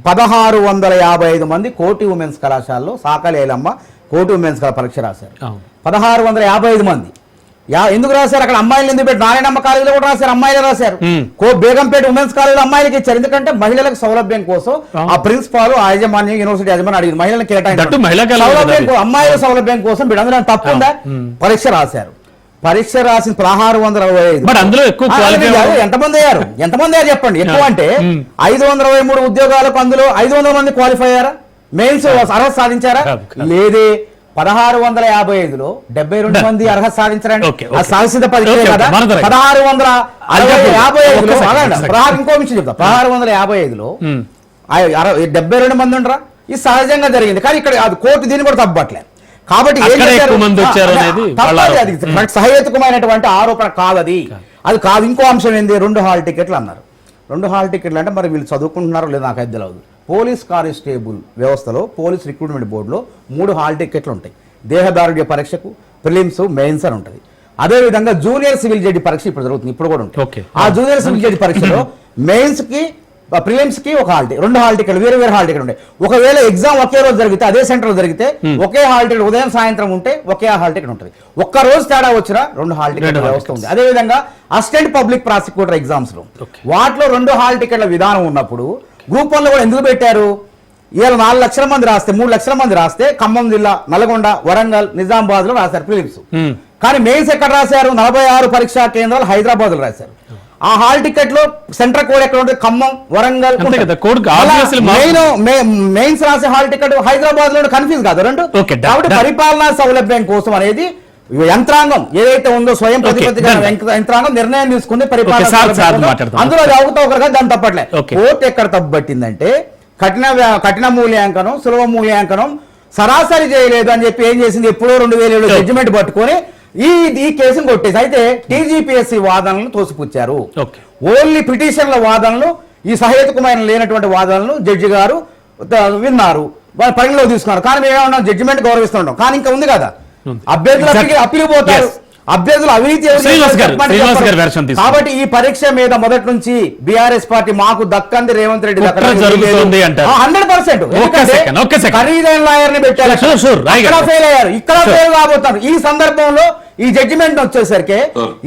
1655 మంది కోటి ఉమెన్స్ కళాశాలలో సాకలేలమ్మ కోటి ఉమెన్స్ పరీక్ష రాశారు. 1655 మంది. ఎందుకు రాశారు? అక్కడ అమ్మాయిలు ఎందుకు పెట్టి నారాయణమ్మ కాలేజీలో కూడా రాశారు, అమ్మాయిలే రాశారు. బేగంపేట ఉమెన్స్ కాలేజీలో అమ్మాయిలకి ఇచ్చారు. ఎందుకంటే మహిళలకు సౌలభ్యం కోసం ఆ ప్రిన్సిపాల్ ఆ యాజమాన్యం యూనివర్సిటీ యాజమాన్యం అడిగింది మహిళలను కేటాయించారు, అమ్మాయిల సౌలభ్యం కోసం. అందులో తప్పుందా? పరీక్ష రాశారు. పరీక్ష రాసిన 1665. అందులో ఎక్కువ ఎంతమంది అయ్యారు చెప్పండి? ఎక్కువ అంటే 523 ఉద్యోగాలకు అందులో 500 మంది క్వాలిఫై అయ్యారా? మెయిన్స్ అర్హత సాధించారా? లేదే. 1655లో 72 మంది అర్హత సాధించారండి. సాధించిన పరీక్ష కదా. 1655లో ఇంకో విషయం చెప్తా. 1655లో 72 మంది ఉండరా? ఇది సహజంగా జరిగింది. కానీ ఇక్కడ అది కోర్టు దీన్ని కూడా తప్పట్లేదు. కాబట్టి ఏం అక్కడ చేశారు? ఎక్కువ మంది వచ్చారు అనేది వాళ్ళ తప్పది, అది మనకు సహేతుకమైనటువంటి ఆరోపణ కాదు అది కాదు. ఇంకో అంశం ఏంది, 2 హాల్ టికెట్లు అన్నారు. 2 హాల్ టికెట్లు అంటే మరి వీళ్ళు చదువుకుంటున్నారో లేదో నాకు అది తెలియదు. పోలీస్ కానిస్టేబుల్ వ్యవస్థలో పోలీస్ రిక్రూట్మెంట్ బోర్డులో 3 హాల్ టికెట్లు ఉంటాయి. దేహదారుడ్య పరీక్షకు, ప్రిలిమ్స్, మెయిన్స్ అని ఉంటుంది. అదేవిధంగా జూనియర్ సివిల్ జడ్జి పరీక్ష ఇప్పుడు జరుగుతుంది, ఇప్పుడు కూడా ఉంటుంది. ఆ జూనియర్ సివిల్ జడ్జి పరీక్షలో మెయిన్స్ కి, ప్రిలిమ్స్ కి ఒక హాల్ టికెట్, 2 హాల్ టికెట్లు, వేరే హాల్ టికెట్ ఉంటాయి. ఒకవేళ ఎగ్జామ్ ఒకే రోజు జరిగితే, అదే సెంటర్ జరిగితే ఒకే హాల్ టికెట్, ఉదయం సాయంత్రం ఉంటే ఒకే హాల్ టికెట్ ఉంటుంది. ఒక్క రోజు తేడా వచ్చినా 2 హాల్ టికెట్ వ్యవస్థ ఉంది. అదేవిధంగా అసిస్టెంట్ పబ్లిక్ ప్రాసిక్యూటర్ ఎగ్జామ్స్ లో వాటిలో 2 హాల్ టికెట్ల విధానం ఉన్నప్పుడు గ్రూప్ 1 లో కూడా ఎందుకు పెట్టారు? ఇవాళ 4 లక్షల మంది రాస్తే, 3 లక్షల మంది రాస్తే ఖమ్మం జిల్లా, నల్గొండ, వరంగల్, నిజామాబాద్ లో రాశారు ప్రిలిమ్స్. కానీ మెయిన్స్ ఎక్కడ రాశారు? 46 పరీక్షా కేంద్రాలు హైదరాబాద్ లో రాశారు. ఆ హాల్ టికెట్ లో సెంటర్ కోడ్ ఎక్కడ ఉంటుంది? ఖమ్మం, వరంగల్. మెయిన్స్ రాసే హాల్ టికెట్ హైదరాబాద్ లో కన్ఫ్యూజ్ కాదు రెండు. కాబట్టి పరిపాలనా సౌలభ్యం కోసం అనేది యంత్రాంగం ఏదైతే ఉందో, స్వయం ప్రతిపత్తి యంత్రాంగం నిర్ణయం తీసుకుంది పరిపాలన. అందులో అవకతవకలుగా దాన్ని తప్పట్లే. కోర్టు ఎక్కడ తప్పుపట్టిందంటే కఠిన మూల్యాంకనం, సులభ మూల్యాంకనం సరాసరి చేయలేదు అని చెప్పి ఏం చేసింది, ఎప్పుడో 2007 జడ్జిమెంట్ పట్టుకొని ఈ కేసును కొట్టేసి, అయితే టీజీపీఎస్సీ వాదనలను తోసిపుచ్చారు. ఓన్లీ పిటిషన్ల వాదనలు, ఈ సహేతుకమైన లేనటువంటి వాదనలను జడ్జి గారు విన్నారు, వాళ్ళు పరిగణలో తీసుకున్నారు. కానీ మేము ఏమన్నా జడ్జిమెంట్ గౌరవిస్తుంటాం. కానీ ఇంకా ఉంది కదా, అభ్యర్థులు అప్పీలు పోతారు, అభ్యర్థులు అవినీతి. కాబట్టి ఈ పరీక్ష మీద మొదటి నుంచి బీఆర్ఎస్ పార్టీ మాకు దక్కంది రేవంత్ రెడ్డి 100%. ఖరీదైన లాయర్ ని పెట్టారు, ఇక్కడ ఫెయిల్ అయ్యారు, ఇక్కడ ఫెయిల్ కాబోతారు. ఈ సందర్భంలో ఈ జడ్జిమెంట్ వచ్చేసరికి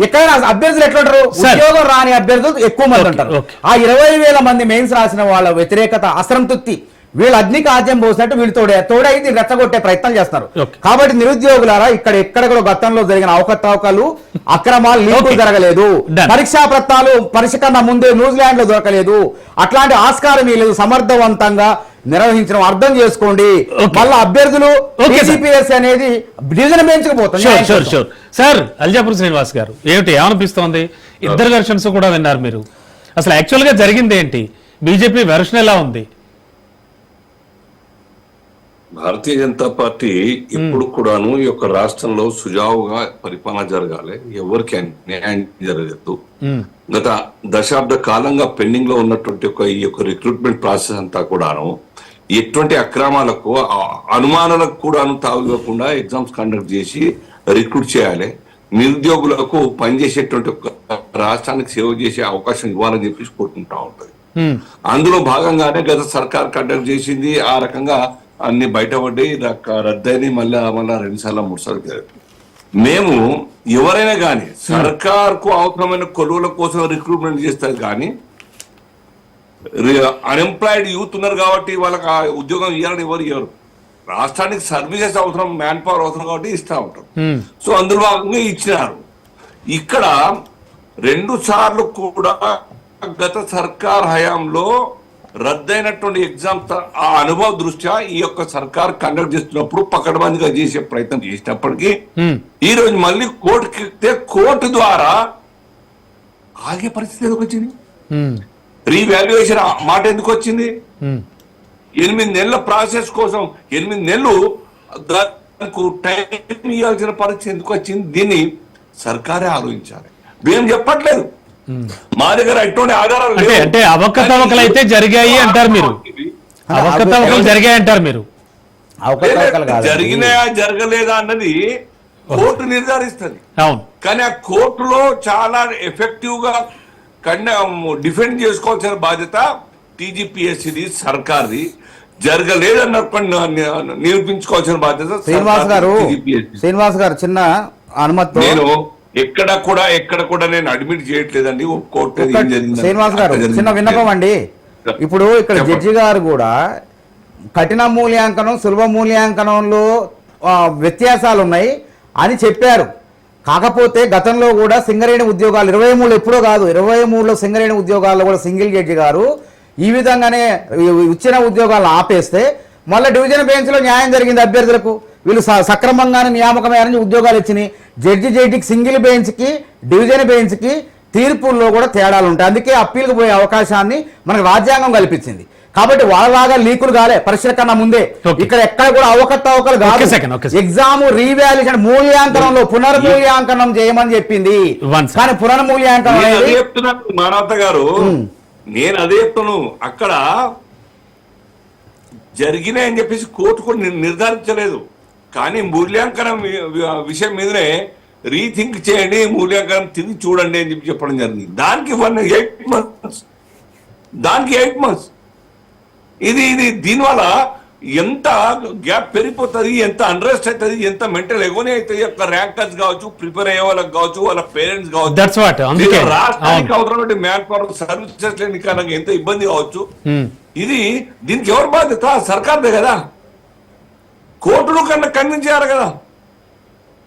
ఎక్కడైనా అభ్యర్థులు ఎట్లుంటారు? ఉద్యోగం రాని అభ్యర్థులు ఎక్కువ మంది ఉంటారు. ఆ 20,000 మంది మెయిన్స్ రాసిన వాళ్ళ వ్యతిరేకత, అసంతృప్తి, వీళ్ళు అగ్నికి ఆజ్యం పోసినట్టు వీళ్ళు తోడై దీన్ని రెచ్చగొట్టే ప్రయత్నం చేస్తారు. కాబట్టి నిరుద్యోగులారా, ఎక్కడ కూడా గతంలో జరిగిన అవకతవకలు, అక్రమాలు, లీకులు జరగలేదు. పరీక్షా పత్రాలు పరీక్ష కన్నా ముందే న్యూజిలాండ్ లో దొరకలేదు. అట్లాంటి ఆస్కారం లేదు. సమర్థవంతంగా నిర్వహించడం అర్థం చేసుకోండి. మళ్ళీ అభ్యర్థులు అనేది డివిజన్ బెంచ్ కు పోతుంది. సార్, అల్జాపూర్ శ్రీనివాస్ గారు ఏమనిపిస్తోంది? ఇద్దరు వెర్షన్స్ కూడా విన్నారు మీరు. అసలు యాక్చువల్ గా జరిగింది ఏంటి? బీజేపీ వెర్షన్ ఎలా ఉంది? భారతీయ జనతా పార్టీ ఇప్పుడు కూడాను ఈ యొక్క రాష్ట్రంలో సుజావుగా పరిపాలన జరగాలి, ఎవరికి అన్యాయం జరగదు. గత దశాబ్ద కాలంగా పెండింగ్ లో ఉన్నటువంటి ఈ యొక్క రిక్రూట్మెంట్ ప్రాసెస్ అంతా కూడాను ఎటువంటి అక్రమాలకు, అనుమానాలకు కూడాను తావివ్వకుండా ఎగ్జామ్స్ కండక్ట్ చేసి రిక్రూట్ చేయాలి. నిరుద్యోగులకు పనిచేసేటువంటి రాష్ట్రానికి సేవ చేసే అవకాశం ఇవ్వాలని చెప్పేసి కోరుకుంటా ఉంటది. అందులో భాగంగానే గత సర్కార్ కండక్ట్ చేసింది. ఆ రకంగా అన్ని బయటపడి రద్దయినాయి. మళ్ళా 2 సార్లు 3 సార్లు. మేము ఎవరైనా కానీ సర్కార్కు అవసరమైన కొలువుల కోసం రిక్రూట్మెంట్ చేస్తారు. కానీ అన్ఎంప్లాయిడ్ యూత్ ఉన్నారు కాబట్టి వాళ్ళకి ఆ ఉద్యోగం ఇవ్వాలని ఎవరు ఇవ్వరు. రాష్ట్రానికి సర్వీసెస్ అవసరం, మ్యాన్ పవర్ అవసరం కాబట్టి ఇస్తా ఉంటాం. సో అందులో భాగంగా ఇచ్చినారు. ఇక్కడ 2 సార్లు కూడా గత సర్కార్ హయాంలో రద్దయినటువంటి ఎగ్జామ్స్ ఆ అనుభవ దృష్ట్యా ఈ యొక్క సర్కార్ కండక్ట్ చేస్తున్నప్పుడు పకడ్బందీగా చేసే ప్రయత్నం చేసినప్పటికీ ఈ రోజు మళ్ళీ కోర్టుకి ఎక్కితే కోర్టు ద్వారా ఆగే పరిస్థితి ఎందుకు వచ్చింది? రీవాల్యుయేషన్ మాట ఎందుకు వచ్చింది? 8 నెలల ప్రాసెస్ కోసం 8 నెలలు టైం ఇవ్వాల్సిన పరిస్థితి ఎందుకు వచ్చింది? దీన్ని సర్కారే ఆలోచించాలి. మేము చెప్పట్లేదు, మా దగ్గర ఎటువంటి ఆధారాలు అంటే అవకతవకలు అయితే జరిగాయి అంటారు మీరు. అవకతవకలు జరిగాయి అంటారు మీరు. జరిగినాయా జరగలేదా అన్నది కోర్టు నిర్ధారిస్తుంది. కానీ ఆ కోర్టులో చాలా ఎఫెక్టివ్ గా డిఫెండ్ చేసుకోవాల్సిన బాధ్యత టీజీపీఎస్సీది, సర్కార్ది. జరగలేదన్నప్పుడు నిరూపించుకోవాల్సిన బాధ్యత శ్రీనివాస్ గారు. చిన్న అనుమతి, నేను ఎక్కడ కూడా నేను అడ్మిట్ చేయట్లేదండి. శ్రీనివాస్ గారు చిన్న విన్నపం అండి. ఇప్పుడు ఇక్కడ జడ్జి గారు కూడా కఠిన మూల్యాంకనం, సులభ మూల్యాంకనంలో వ్యత్యాసాలు ఉన్నాయి అని చెప్పారు. కాకపోతే గతంలో కూడా సింగరేణి ఉద్యోగాలు 23 ఎప్పుడో కాదు, 23లో సింగరేణి ఉద్యోగాల్లో కూడా సింగిల్ జడ్జి గారు ఈ విధంగానే ఇచ్చిన ఉద్యోగాలను ఆపేస్తే మళ్ళీ డివిజన్ బెంచ్ లో న్యాయం జరిగింది. అభ్యర్థులకు వీళ్ళు సక్రమంగానే నియామకమయ్యారని ఉద్యోగాలు ఇచ్చినాయి. జడ్జికి సింగిల్ బెంచ్ కి, డివిజన్ బెంచ్ కి తీర్పుల్లో కూడా తేడాలు ఉంటాయి. అందుకే అప్పీల్కి పోయే అవకాశాన్ని మనకు రాజ్యాంగం కల్పించింది. కాబట్టి వాళ్ళలాగా లీకులు కాలే పరీక్షల కన్నా ముందే. Okay. ఇక్కడ ఎక్కడ కూడా అవకతవకలు Okay, కాదు. second, okay, second. Exam revaluation మూల్యాంకనంలో పునర్మూల్యాంకనం చేయమని చెప్పింది. One second. కానీ పునర్మూల్యాంకనం నేను అదే అనేది చెప్తున్నాను మానవత గారు, నేను అదే చెప్తాను. అక్కడ జరిగినాయని చెప్పేసి కోర్టు కూడా నిర్ధారించలేదు, కానీ మూల్యాంకనం విషయం మీదనే రీథింక్ చేయండి, మూల్యాంకనం తిరిగి చూడండి అని చెప్పి చెప్పడం జరిగింది. దానికి 8 months, దానికి 8 months. ఇది దీనివల్ల ఎంత గ్యాప్ పెరిగిపోతుంది, ఎంత అన్రెస్ట్ అవుతుంది, ఎంత మెంటల్ ఎగోని అవుతుంది. యొక్క ర్యాంకర్స్ కావచ్చు, ప్రిపేర్ అయ్యే వాళ్ళకి కావచ్చు, వాళ్ళ పేరెంట్స్ కావచ్చు, That's what, అందుకే. రాష్ట్రానికి అవసరం మ్యాన్ పవర్ సర్వీసెస్ లేని కారణంగా ఎంత ఇబ్బంది కావచ్చు. ఇది దీనికి ఎవరు బాధ్యత? సర్కార్దే కదా. కోర్టులు కన్నా కన్విన్స్ చేయాలి కదా.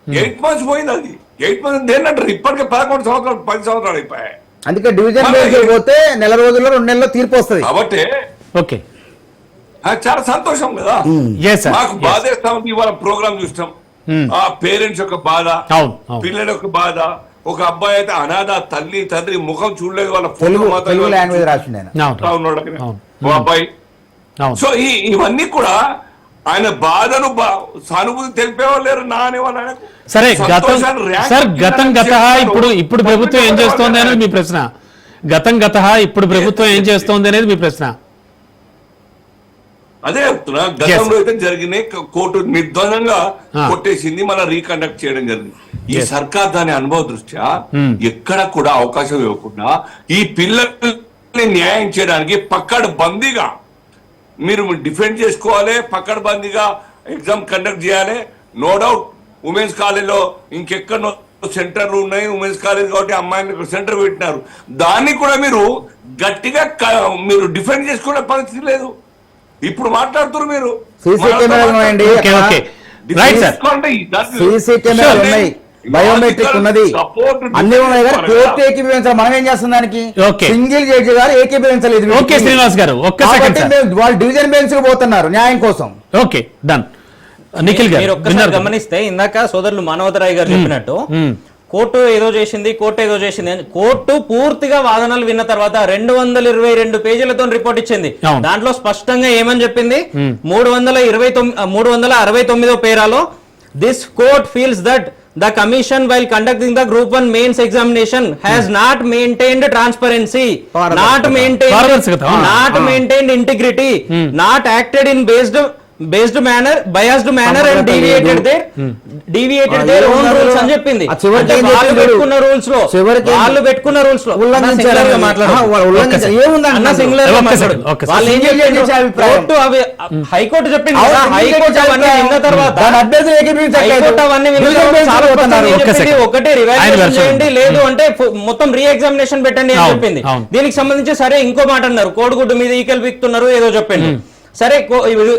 8 months పోయింది. అది 8 months ఏంటంటారు? ఇప్పటికే 11 సంవత్సరాలు 10 సంవత్సరాలు అయిపోయాయి. అందుకే డివిజన్ బెంచ్ పోతే నెల రోజుల్లో 2 నెలల్లో తీర్పు వస్తుంది. కాబట్టి ఓకే, చాలా సంతోషం కదా. Yes, sir. మాకు బాధేస్తా ఉంది ఇవాళ ప్రోగ్రామ్ చూస్తాం. ఆ పేరెంట్స్ యొక్క బాధ, అవును, అవును. పిల్లల యొక్క బాధ. ఒక అబ్బాయి అయితే అనాథ, తల్లి తండ్రి ముఖం చూడలేదు, వాళ్ళ తెలుగు లాంగ్వేజ్ రాసిండు ఆయన. అవును. ఓ అబ్బాయి. అవును. సో ఈ ఇవన్నీ కూడా ఆయన బాధను సానుభూతి తెలిపేవాళ్ళు లేరు, నా అనేవాళ్ళు ఆయనకు. సరే, సంతోషాన్ని ర్యాంక్ గతం గత చేస్తారు. ఇప్పుడు ప్రభుత్వం ఏం చేస్తోంది అనేది మీ ప్రశ్న. గత ఇప్పుడు ప్రభుత్వం ఏం చేస్తోంది అనేది మీ ప్రశ్న. అదే చెప్తున్నా, గతంలో అయితే జరిగినాయి, కోర్టు నిర్ద్వందంగా కొట్టేసింది, మళ్ళీ రీకండక్ట్ చేయడం జరిగింది. ఈ సర్కార్ దాని అనుభవ దృష్ట్యా ఎక్కడ కూడా అవకాశం ఇవ్వకుండా ఈ పిల్లల్ని న్యాయం చేయడానికి పక్కడు బందీగా మీరు డిఫెండ్ చేసుకోవాలి, పక్కడు బందీగా ఎగ్జామ్ కండక్ట్ చేయాలి. నో డౌట్ ఉమెన్స్ కాలేజీలో ఇంకెక్కడో సెంటర్లు ఉన్నాయి, ఉమెన్స్ కాలేజ్ కాబట్టి అమ్మాయిని సెంటర్ పెట్టినారు. దాన్ని కూడా మీరు గట్టిగా మీరు డిఫెండ్ చేసుకునే పరిస్థితి లేదు. ఇప్పుడు మాట్లాడుతున్నారు మీరు. సీసీ కెమెరాలు ఉన్నాయండి. Okay, okay. Right sir. CC కెమెరాలు ఉన్నాయి, బయోమెట్రిక్ ఉన్నది, అన్ని ఉన్నాయి. కానీ కోర్టు ఏకీభవించాలి. మనం ఏం చేస్తాం దానికి? ఓకే. సింగిల్ జడ్జి గారు ఏకీభవించలేదు. ఓకే శ్రీనివాస్ గారు, ఒక్క సెకండ్ సార్. వాళ్ళు డివిజన్ బెంచ్ కు పోతున్నారు న్యాయం కోసం. Okay, done. నిఖిల్ గారు మీరు ఒక్కసారి గమనిస్తే ఇందాక సోదరులు మానవతరాయ్ గారు చెప్పినట్టు కోర్టు ఏదో చేసింది అని కోర్టు పూర్తిగా వాదనలు విన్న తర్వాత 222 పేజీలతో రిపోర్ట్ ఇచ్చింది. అవును. దాంట్లో స్పష్టంగా ఏమని చెప్పింది? 369వ పేరాలో this court feels that the commission while conducting the group 1 mains examination has not maintained transparency, not maintained integrity, not acted in biased manner and deviated their own rules అని చెప్పింది. అంటే వాళ్ళు పెట్టుకున్న రూల్స్ లో హైకోర్టు చెప్పింది. High court అవన్నీ విన్న తర్వాత ఒకటే రివాల్యుయేషన్ చేయండి, లేదు అంటే మొత్తం రీ ఎగ్జామినేషన్ పెట్టండి అని చెప్పింది. దీనికి సంబంధించి సరే ఇంకో మాట అన్నారు, కోడిగుడ్డు మీద ఈకలు బిక్తున్నారు ఏదో చెప్పింది. సరే,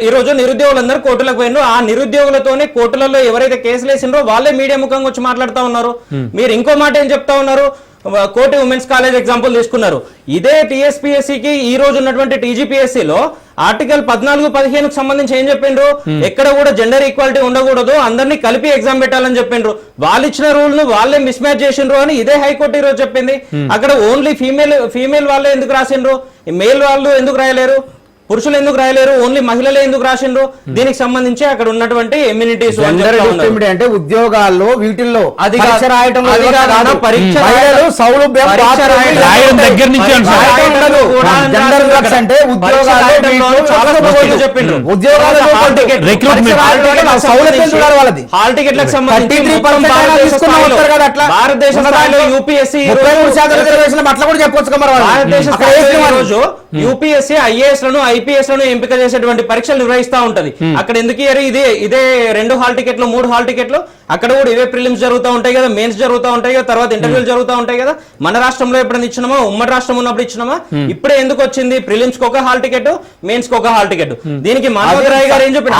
ఈ రోజు నిరుద్యోగులందరూ కోర్టులకు పోయినారు. ఆ నిరుద్యోగులతోనే కోర్టులలో ఎవరైతే కేసులు వేసిండ్రో వాళ్ళే మీడియా ముఖంగా వచ్చి మాట్లాడుతూ ఉన్నారు. మీరు ఇంకో మాట ఏం చెప్తా ఉన్నారు? కోటి ఉమెన్స్ కాలేజ్ ఎగ్జాంపుల్ తీసుకున్నారు. ఇదే టీఎస్పీఎస్సీకి ఈ రోజు ఉన్నటువంటి టీజీపీఎస్సీలో ఆర్టికల్ 14-15కు సంబంధించి ఏం చెప్పిండ్రు? ఎక్కడ కూడా జెండర్ ఈక్వాలిటీ ఉండకూడదు, అందరినీ కలిపి ఎగ్జామ్ పెట్టాలని చెప్పిండ్రు. వాళ్ళు ఇచ్చిన రూల్ ను వాళ్ళే మిస్ మ్యాచ్ చేసిండ్రు అని ఇదే హైకోర్టు ఈ రోజు చెప్పింది. అక్కడ ఓన్లీ ఫీమేల్ వాళ్ళే ఎందుకు రాసిండ్రు, మేల్ వాళ్ళు ఎందుకు రాయలేరు, పురుషులు ఎందుకు రాయలేరు, ఓన్లీ మహిళలే ఎందుకు రాసిండ్రు? దీనికి సంబంధించి అక్కడ ఉన్నటువంటి ఎమ్యూనిటీస్ అంటే ఉద్యోగాల్లో వీటిల్లో జెండర్ హాల్ టికెట్లకు సంబంధించి భారతదేశ స్థాయిలో యూపీఎస్సీ యూపీఎస్సీ ఐఏఎస్ లను ఐపీఎస్ లను ఎంపిక చేసేటువంటి పరీక్షలు నిర్వహిస్తా ఉంటది. అక్కడ ఎందుకు ఇదే 2 హాల్ టికెట్లు 3 హాల్ టికెట్లు అక్కడ కూడా ఇవే ప్రిలిమ్స్ జరుగుతూ ఉంటాయి కదా, మెయిన్స్ జరుగుతూ ఉంటాయి కదా, తర్వాత ఇంటర్వ్యూలు జరుగుతూ ఉంటాయి కదా. మన రాష్ట్రంలో ఎప్పుడైనా ఇచ్చినామా, ఉమ్మడి రాష్ట్రం ఉన్నప్పుడు ఇచ్చినామా? ఇప్పుడే ఎందుకు వచ్చింది ప్రిలిమ్స్ కి ఒక హాల్ టికెట్, మెయిన్స్ కి ఒక హాల్ టికెట్? దీనికి మానవరాయ్ గారు ఏం చెప్పారు?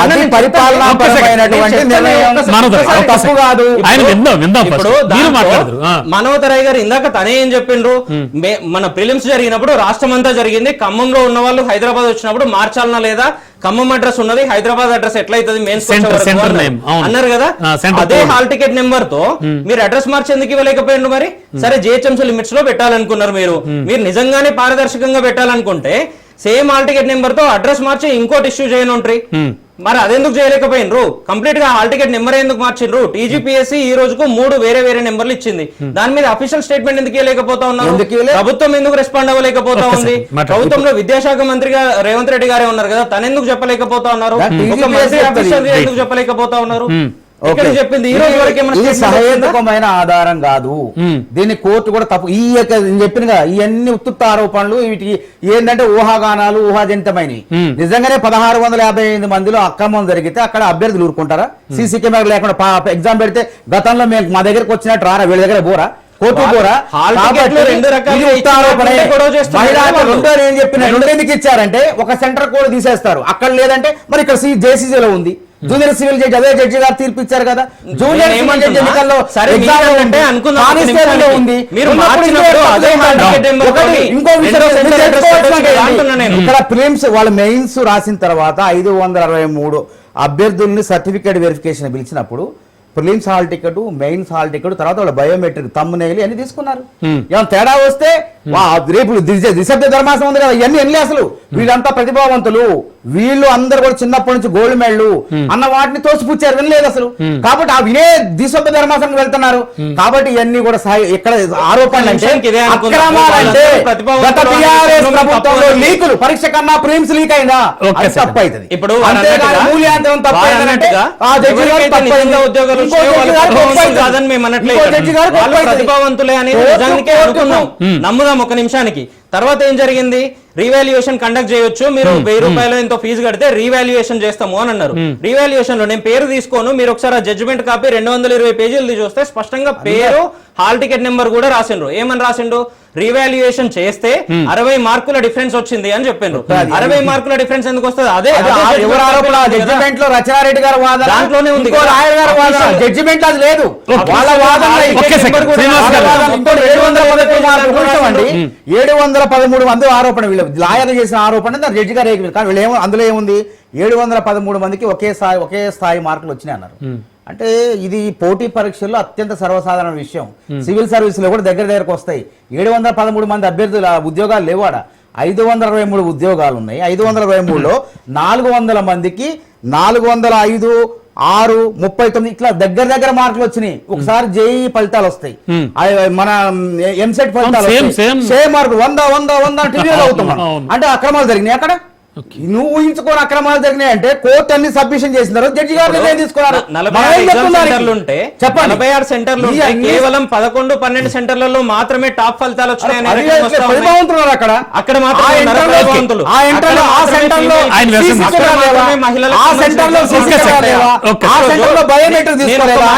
మానవతరాయ్ గారు ఇందాక తనే ఏం చెప్పిండ్రు? మన ప్రిలిమ్స్ జరిగినప్పుడు రాష్ట్రం అంతా జరిగింది, ఖమ్మంలో ఉన్న వాళ్ళు హైదరాబాద్ వచ్చినప్పుడు మార్చాలనా లేదా, ఖమ్మం అడ్రస్ ఉన్నది, హైదరాబాద్ అడ్రస్ ఎట్లయితుంది మెయిన్స్ అన్నారు కదా. అదే హాల్ టికెట్ నెంబర్ తో మీరు అడ్రస్ మార్చి ఎందుకు ఇవ్వలేకపోయిండు మరి? సరే, జిహెచ్ఎంసీ లిమిట్స్ లో పెట్టాలనుకున్నారు మీరు నిజంగానే పారదర్శకంగా పెట్టాలనుకుంటే సేమ్ హాల్ టికెట్ నెంబర్ తో అడ్రస్ మార్చి ఇంకోటి ఇష్యూ చేయను ఉంటారు. మరి అదెందుకు చేయలేకపోయినరు? కంప్లీట్ గా హాల్ టికెట్ నెంబర్ ఎందుకు మార్చిండ్రు? టీజీపీఎస్సీ ఈ రోజుకు 3 వేరే వేరే నెంబర్లు ఇచ్చింది. దాని మీద అఫీషియల్ స్టేట్మెంట్ ఎందుకు ఇవ్వలేకపోతా ఉన్నారు? ప్రభుత్వం ఎందుకు రెస్పాండ్ అవ్వలేకపోతా ఉంది? ప్రభుత్వంలో విద్యాశాఖ మంత్రిగా రేవంత్ రెడ్డి గారే ఉన్నారు కదా, తను ఎందుకు చెప్పలేకపోతా ఉన్నారు? ఒక మంత్రి అఫీషియల్ ఎందుకు చెప్పలేకపోతా ఉన్నారు? చెప్పింది ఈ రోజు వరకు ఇది సహేతుకమైన ఆధారం కాదు. దీన్ని కోర్టు కూడా తప్పు. ఈ చెప్పినగా ఇవన్నీ ఉత్తుత్త ఆరోపణలు, వీటికి ఏంటంటే ఊహాగానాలు, ఊహాజనితమైనవి. నిజంగానే 1655 మందిలో అక్రమం జరిగితే అక్కడ అభ్యర్థులు ఊరుకుంటారా? సీసీ కెమెరా లేకుండా ఎగ్జామ్ పెడితే గతంలో మేము మా దగ్గరకు వచ్చినట్టు రారా? వీళ్ళ దగ్గర పోరా? కోర్టు పోరా? రెండోది ఏం చెప్పిన రెండేందుకు ఇచ్చారంటే ఒక సెంటర్ కూడా తీసేస్తారు, అక్కడ లేదంటే మరి ఇక్కడ జేసీసీలో ఉంది. జూనియర్ సివిల్ జడ్జి అదే జడ్జి గారు తీర్పు ఇచ్చారు కదా. జూనియర్ సివిల్ జడ్జి ఎన్నికల్లో ఉంది. ఇక్కడ ప్రిలిమ్స్ వాళ్ళ మెయిన్స్ రాసిన తర్వాత 563 అభ్యర్థుల్ని సర్టిఫికేట్ వెరిఫికేషన్ పిలిచినప్పుడు prelims hall ticket, mains hall ticket, తర్వాత వాళ్ళ బయోమెట్రిక్ తమ్మునేలి అన్ని తీసుకున్నారు. ఏమైనా తేడా వస్తే రేపు నిశ్శబ్ద ధర్మాసం ఉంది కదా, ఇవన్నీ ఎన్ని అసలు వీళ్ళంతా ప్రతిభావంతులు, వీళ్ళు అందరు కూడా చిన్నప్పటి నుంచి గోల్డ్ మెడల్ అన్న వాటిని తోసిపుచ్చారు, వినలేదు అసలు. కాబట్టి ఆ వినే నిశ్శబ్ద ధర్మాసనం వెళ్తున్నారు. కాబట్టి ఇవన్నీ కూడా ఎక్కడ ఆరోపణలు అంటే అక్రమాలంటే గత టీఆర్ఎస్ ప్రభుత్వంలో లీకులు, పరీక్ష కన్నా ప్రిలిమ్స్ లీక్ అయినా తప్పు అవుతుంది. ఇప్పుడు మూల్యాంకనం తప్పు అయిందంటే ఆ జడ్జి గారు తప్పు అయింది, ప్రతిభావంతులే అనేది నిజానికే అనుకున్నాం, నమ్ముదాం ఒక నిమిషానికి. తర్వాత ఏం జరిగింది? రీవాల్యుయేషన్ కండక్ట్ చేయొచ్చు, మీరు 1000 రూపాయలు ఎంతో ఫీజు కడితే రీవాల్యుయేషన్ చేస్తాము అని అన్నారు. రీవాల్యుయేషన్ లో నేను పేరు తీసుకోను, మీరు ఒకసారి ఆ జడ్జిమెంట్ కాపీ 220 పేజీలు చూస్తే స్పష్టంగా పేరు, హాల్ టికెట్ నెంబర్ కూడా రాసిండ్రు. ఏమని రాసిండు? రీవాల్యుయేషన్ చేస్తే 60 మార్కుల డిఫరెన్స్ వచ్చింది అని చెప్పిండ్రు. 60 మార్కుల డిఫరెన్స్ ఎందుకు వస్తుంది? అదే జడ్జిమెంట్ లో రచనారెడ్డి గారు వాదన దాంట్లోనే ఉంది, జడ్జిమెంట్ అది లేదు. వాళ్ళ వాదన 713 మంది ఆరోపణ, వీళ్ళు లాయర్ చేసిన ఆరోపణ జడ్జి గారు. కానీ వీళ్ళు అందులో ఏముంది? 713 మందికి ఒకే స్థాయి మార్కులు వచ్చినాయి అన్నారు. అంటే ఇది పోటీ పరీక్షల్లో అత్యంత సర్వసాధారణ విషయం. సివిల్ సర్వీస్ లో కూడా దగ్గరకు వస్తాయి. 713 మంది అభ్యర్థుల ఉద్యోగాలు లేవాడ, 523 ఉద్యోగాలు ఉన్నాయి. 523లో 400 మందికి 405, 6, 39 ఇట్లా దగ్గర మార్కులు వచ్చినాయి. ఒకసారి జేఈ ఫలితాలు వస్తాయి, మన ఎంసెట్ ఫలితాలు సేమ్ మార్కులు 100 టీవీలో అవుతున్నాం. అంటే అక్రమాలు జరిగినాయి అక్కడ. నువ్వు ఊహించుకోని అక్రమాలు జరిగినాయి అంటే కోర్టు అన్ని సబ్మిషన్ చేసిన తర్వాత జడ్జి గారు నిర్ణయం తీసుకున్నారు. 46 సెంటర్లు కేవలం 11-12 సెంటర్లలో మాత్రమే టాప్ ఫలితాలు వచ్చినాయి. అక్కడ అక్కడ బయోమెట్రిక్ తీసుకోలేదా?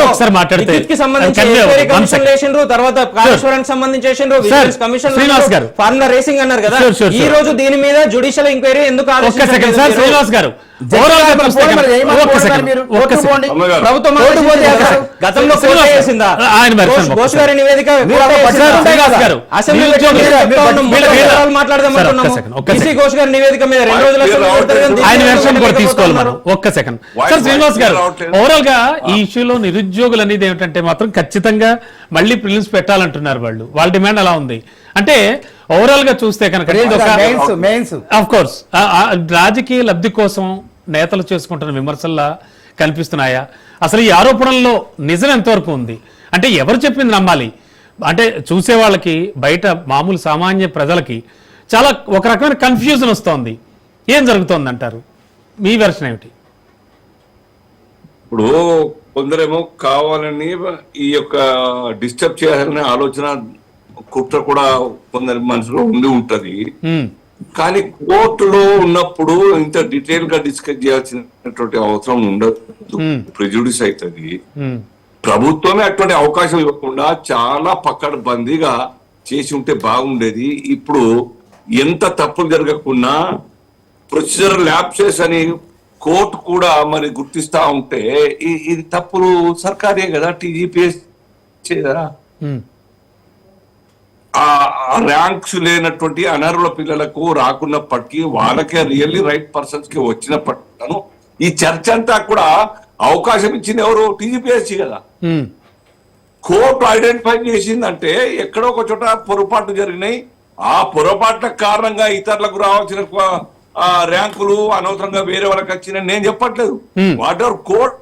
ఒకసారి మాట్లాడితే తర్వాత కాళేశ్వరానికి సంబంధించి ఫార్ములా రేసింగ్ అన్నారు కదా. ఈ రోజు దీని మీద జ్యుడిషియల్ ఎంక్వైరీ ఎందుకు? శ్రీనివాస్ గారు గతంలో ఘోష్ గారి నివేదిక ఘోష్ గారి నివేదిక మీద 2 రోజుల ఆయన వెర్షన్ కూడా తీసుకోవాలి మనం. ఒక్క సెకండ్ సార్. శ్రీనివాస్ గారు, ఓవరాల్ గా ఈ ఇష్యూలో నిరుద్యోగులు అనేది ఏమిటంటే మాత్రం ఖచ్చితంగా మళ్ళీ ప్రిలిమ్స్ పెట్టాలంటున్నారు వాళ్ళు. వాళ్ళ డిమాండ్ అలా ఉంది. అంటే ఓవరాల్ గా చూస్తే కనుక ఆఫ్ కోర్స్ రాజకీయ లబ్ధి కోసం నేతలు చేసుకుంటున్న విమర్శల్లా కనిపిస్తున్నాయా? అసలు ఈ ఆరోపణల్లో నిజం ఎంతవరకు ఉంది? అంటే ఎవరు చెప్పింది నమ్మాలి? అంటే చూసే వాళ్ళకి, బయట మామూలు సామాన్య ప్రజలకి చాలా ఒక రకమైన కన్ఫ్యూజన్ వస్తోంది. ఏం జరుగుతోంది అంటారు? మీ వెర్షన్ ఏమిటి? ఇప్పుడు కొందరేమో కావాలని ఈ యొక్క డిస్టర్బ్ చేయాలనే ఆలోచన, కుట్ర కూడా కొందరి మనసులో ఉండి ఉంటది. కానీ కోర్టులో ఉన్నప్పుడు ఇంత డీటెయిల్ గా డిస్కస్ చేయాల్సినటువంటి అవసరం ఉండదు, ప్రెజుడిస్ అవుతుంది. ప్రభుత్వమే అటువంటి అవకాశం ఇవ్వకుండా చాలా పకడ్బందీగా చేసి ఉంటే బాగుండేది. ఇప్పుడు ఎంత తప్పులు జరగకుండా ప్రొసీజర్ ల్యాప్సెస్ అని కోర్టు కూడా మరి గుర్తిస్తా ఉంటే ఇది తప్పులు సర్కారే కదా, టీజీపీఎస్ చేయదా? ఆ ర్యాంక్స్ లేనటువంటి అనర్హుల పిల్లలకు రాకున్నప్పటికీ వాళ్ళకే రియల్లీ రైట్ పర్సన్స్ కి వచ్చినప్పటికీ ఈ చర్చ అంతా కూడా అవకాశం ఇచ్చింది ఎవరు? టీజీపీఎస్సీ కదా. కోర్టు ఐడెంటిఫై చేసిందంటే ఎక్కడో ఒక చోట పొరపాట్లు జరిగినాయి. ఆ పొరపాట్ల కారణంగా ఇతరులకు రావాల్సిన ర్యాంకులు అనవసరంగా వేరే వాళ్ళకి వచ్చిన నేను చెప్పట్లేదు. What ever court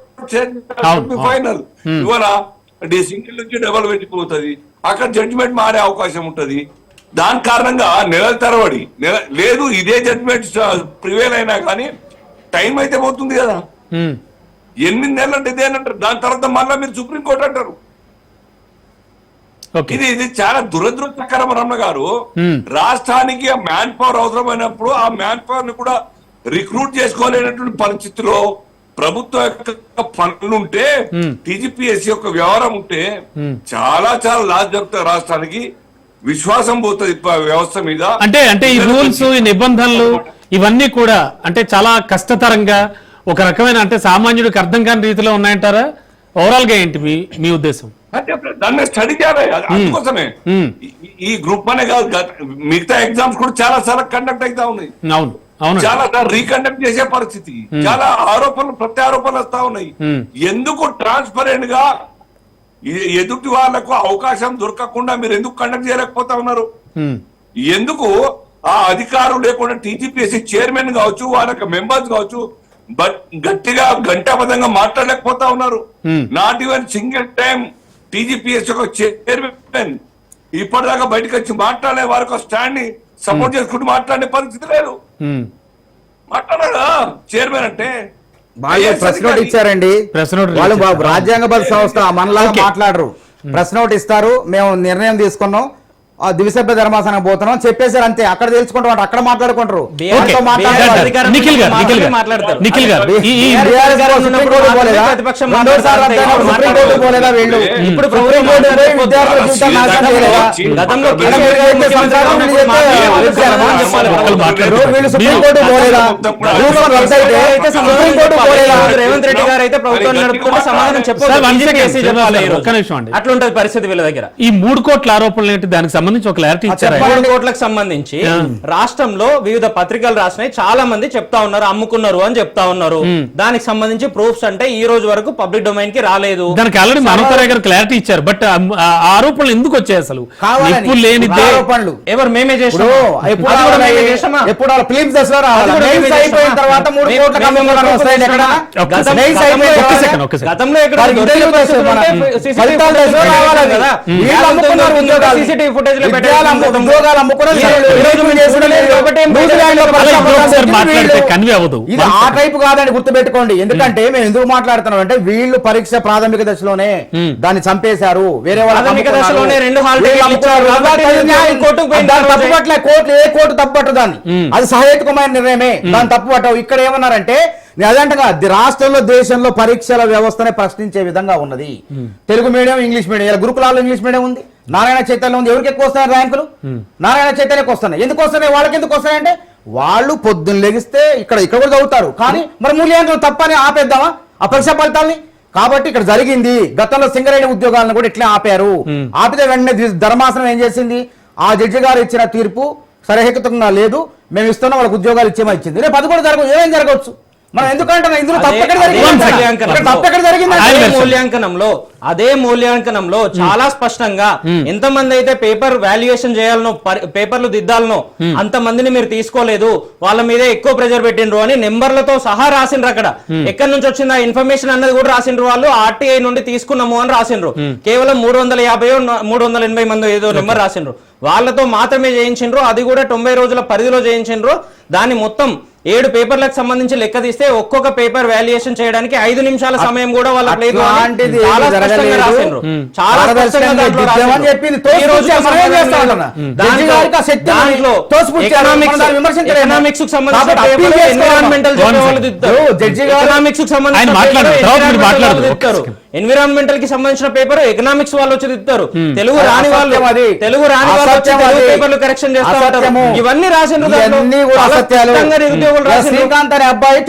final. ఇవాళ సింగిల్ నుంచి డబల్ పెట్టిపోతుంది, అక్కడ జడ్జిమెంట్ మారే అవకాశం ఉంటది. దాని కారణంగా నెలల తరబడి లేదు ఇదే జడ్జిమెంట్ ప్రివేల్ అయినా కానీ టైం అయితే పోతుంది కదా. 8 నెలలు అంటే ఇదేనంటారు. దాని తర్వాత మళ్ళీ మీరు సుప్రీంకోర్టు అంటారు. ఇది చాలా దురదృష్టకరం రమణ గారు. రాష్ట్రానికి మ్యాన్ పవర్ అవసరమైనప్పుడు ఆ మ్యాన్ పవర్ ని కూడా రిక్రూట్ చేసుకోలేనటువంటి పరిస్థితిలో ప్రభుత్వం యొక్క పనులుంటే, టీజీపీఎస్సీ యొక్క వ్యవహారం ఉంటే చాలా చాలా లాస్ జరుగుతుంది. రాష్ట్రానికి విశ్వాసం పోతుంది వ్యవస్థ మీద. అంటే ఈ రూల్స్, ఈ నిబంధనలు ఇవన్నీ కూడా అంటే చాలా కష్టతరంగా ఒక రకమైన అంటే సామాన్యుడికి అర్థం కాని రీతిలో ఉన్నాయంటారా? ఓవరాల్ గా ఏంటి మీ ఉద్దేశం? అంటే దాన్ని స్టడీ చేయాలి. అందుకోసమే ఈ గ్రూప్ అనే కాదు, మిగతా ఎగ్జామ్స్ కూడా చాలా సార్లు కండక్ట్ అవుతా ఉన్నాయి. చాలా సార్లు రీకండక్ట్ చేసే పరిస్థితి, చాలా ఆరోపణలు ప్రత్యారోపణలు వస్తా ఉన్నాయి. ఎందుకు ట్రాన్స్పరెంట్ గా ఎదుటి వాళ్లకు అవకాశం దొరకకుండా మీరు ఎందుకు కండక్ట్ చేయలేకపోతా ఉన్నారు? ఎందుకు ఆ అధికారం లేకుండా టీజీపీఎస్సీ చైర్మన్ కావచ్చు, వాళ్ళకి మెంబర్స్ కావచ్చు, బట్ గట్టిగా గంటాబద్ధంగా మాట్లాడలేకపోతా ఉన్నారు? Not even single time TGPSC ఒక చైర్మన్ ఇప్పటిదాకా బయటకు వచ్చి మాట్లాడే వారికి స్టాండ్ ని సపోర్ట్ చేసుకుంటూ మాట్లాడే పరిస్థితి లేదు. మాట్లాడదా చైర్మన్ అంటే? ప్రెస్ నోట్ ఇచ్చారండి, వాళ్ళు రాజ్యాంగబద్ధ సంస్థ మనలాగా మాట్లాడరు. ప్రెస్ నోట్ ఇస్తారు, మేము నిర్ణయం తీసుకున్నాం, దివిసభ్య ధర్మాసనం పోతున్నాం చెప్పేసారు, అంతే. అక్కడ తెలుసుకుంటాం, అక్కడ మాట్లాడుకుంటారు. నిఖిల్ గారు రేవంత్ రెడ్డి గారు అయితే ప్రభుత్వం నడుపుకుంటే సమాధానం చెప్పాలి. అట్లుంటది పరిస్థితి వీళ్ళ దగ్గర. ఈ 3 కోట్ల ఆరోపణలు ఏంటి? దానికి సంబంధించి ఒక క్లారిటీ ఇచ్చారు. 3 కోట్లకు సంబంధించి రాష్ట్రంలో వివిధ పత్రికలు రాసినాయి, చాలా మంది చెప్తా ఉన్నారు అమ్ముకున్నారు అని చెప్తా ఉన్నారు. దానికి సంబంధించి ప్రూఫ్స్ అంటే ఈ రోజు వరకు పబ్లిక్ డొమైన్ కి రాలేదు. దానికి ఆల్రెడీ మనోహర్ గారు క్లారిటీ ఇచ్చారు. బట్ ఆరోపణలు ఎందుకు వచ్చాయి? అసలు లేనిదే ఎవరు మేమే చేసాం. ఎప్పుడు ఫిలిమ్స్ దశలో రావాలి, అయిపోయిన తర్వాత 3 కోట్ల గతంలో ఇది ఆ టైపు కాదని గుర్తుపెట్టుకోండి. ఎందుకంటే మేము ఎందుకు మాట్లాడుతున్నాం అంటే వీళ్ళు పరీక్ష ప్రాథమిక దశలోనే దాన్ని చంపేశారు, వేరే వాళ్ళ తప్పుపట్లే. కోర్టు ఏ కోర్టు తప్పుపట్టు దాన్ని, అది సహేతుకమైన నిర్ణయమే, దాన్ని తప్పు పట్టవు. ఇక్కడ ఏమన్నారంటే అదంటగా రాష్ట్రంలో దేశంలో పరీక్షల వ్యవస్థనే ప్రశ్నించే విధంగా ఉన్నది. తెలుగు మీడియం, ఇంగ్లీష్ మీడియం, ఇలా గురుకులాల్లో ఇంగ్లీష్ మీడియం ఉంది, నారాయణ చైతన్యం ఉంది. ఎవరికి ఎక్కువ వస్తున్నాయి ర్యాంకులు? నారాయణ చైతన్యకు వస్తున్నాయి. ఎందుకు వస్తున్నాయి? వాళ్ళకి ఎందుకు వస్తున్నాయంటే వాళ్ళు పొద్దున్న లెగిస్తే ఇక్కడ కూడా చదువుతారు, కానీ మరి మూల్యాంకనం తప్పని ఆపేద్దామా ఆ పరీక్ష ఫలితాలని? కాబట్టి ఇక్కడ జరిగింది, గతంలో సింగరేణి ఉద్యోగాలను కూడా ఇట్లే ఆపారు. ఆపితే వెంటనే ధర్మాసనం ఏం చేసింది? ఆ జడ్జి గారు ఇచ్చిన తీర్పు సరహితంగా లేదు, మేము ఇస్తున్నాం, వాళ్ళకి ఉద్యోగాలు ఇచ్చేమని ఇచ్చింది. రేపు అది కూడా జరగదు, ఏమేం జరగవచ్చు? మనం ఎందుకంటే ఇందులో అదే మూల్యాంకనంలో చాలా స్పష్టంగా ఎంతమంది అయితే పేపర్ వాల్యుయేషన్ చేయాలనో, పేపర్లు దిద్దాలనో అంతమందిని మీరు తీసుకోలేదు, వాళ్ళ మీద ఎక్కువ ప్రెజర్ పెట్టిండ్రు అని నెంబర్లతో సహా రాసిండ్రు. అక్కడ ఎక్కడి నుంచి వచ్చింది ఆ ఇన్ఫర్మేషన్ అన్నది కూడా రాసిండ్రు. వాళ్ళు ఆర్టీఐ నుండి తీసుకున్నాము అని రాసిండ్రు. కేవలం 350 380 మంది ఏదో నెంబర్ రాసిండ్రు. వాళ్ళతో మాత్రమే చేయించిండ్రు, అది కూడా 90 రోజుల పరిధిలో చేయించిండ్రు. దాన్ని మొత్తం 7 పేపర్లకు సంబంధించి లెక్క తీస్తే ఒక్కొక్క పేపర్ వాల్యుయేషన్ చేయడానికి 5 నిమిషాల సమయం కూడా వాళ్ళకి లేదు. ఎకనామిక్స్ కు సంబంధించిన ఎన్విరాన్మెంటల్ కి సంబంధించిన పేపర్ ఎకనామిక్స్ వాళ్ళు వచ్చి దిద్దుతారు. తెలుగు రాని వాళ్ళు పేపర్లు కరెక్షన్ చేస్తా ఉంటారు. ఇవన్నీ రాసిండ్రు. శ్రీకాంత్ అనే అబ్బాయి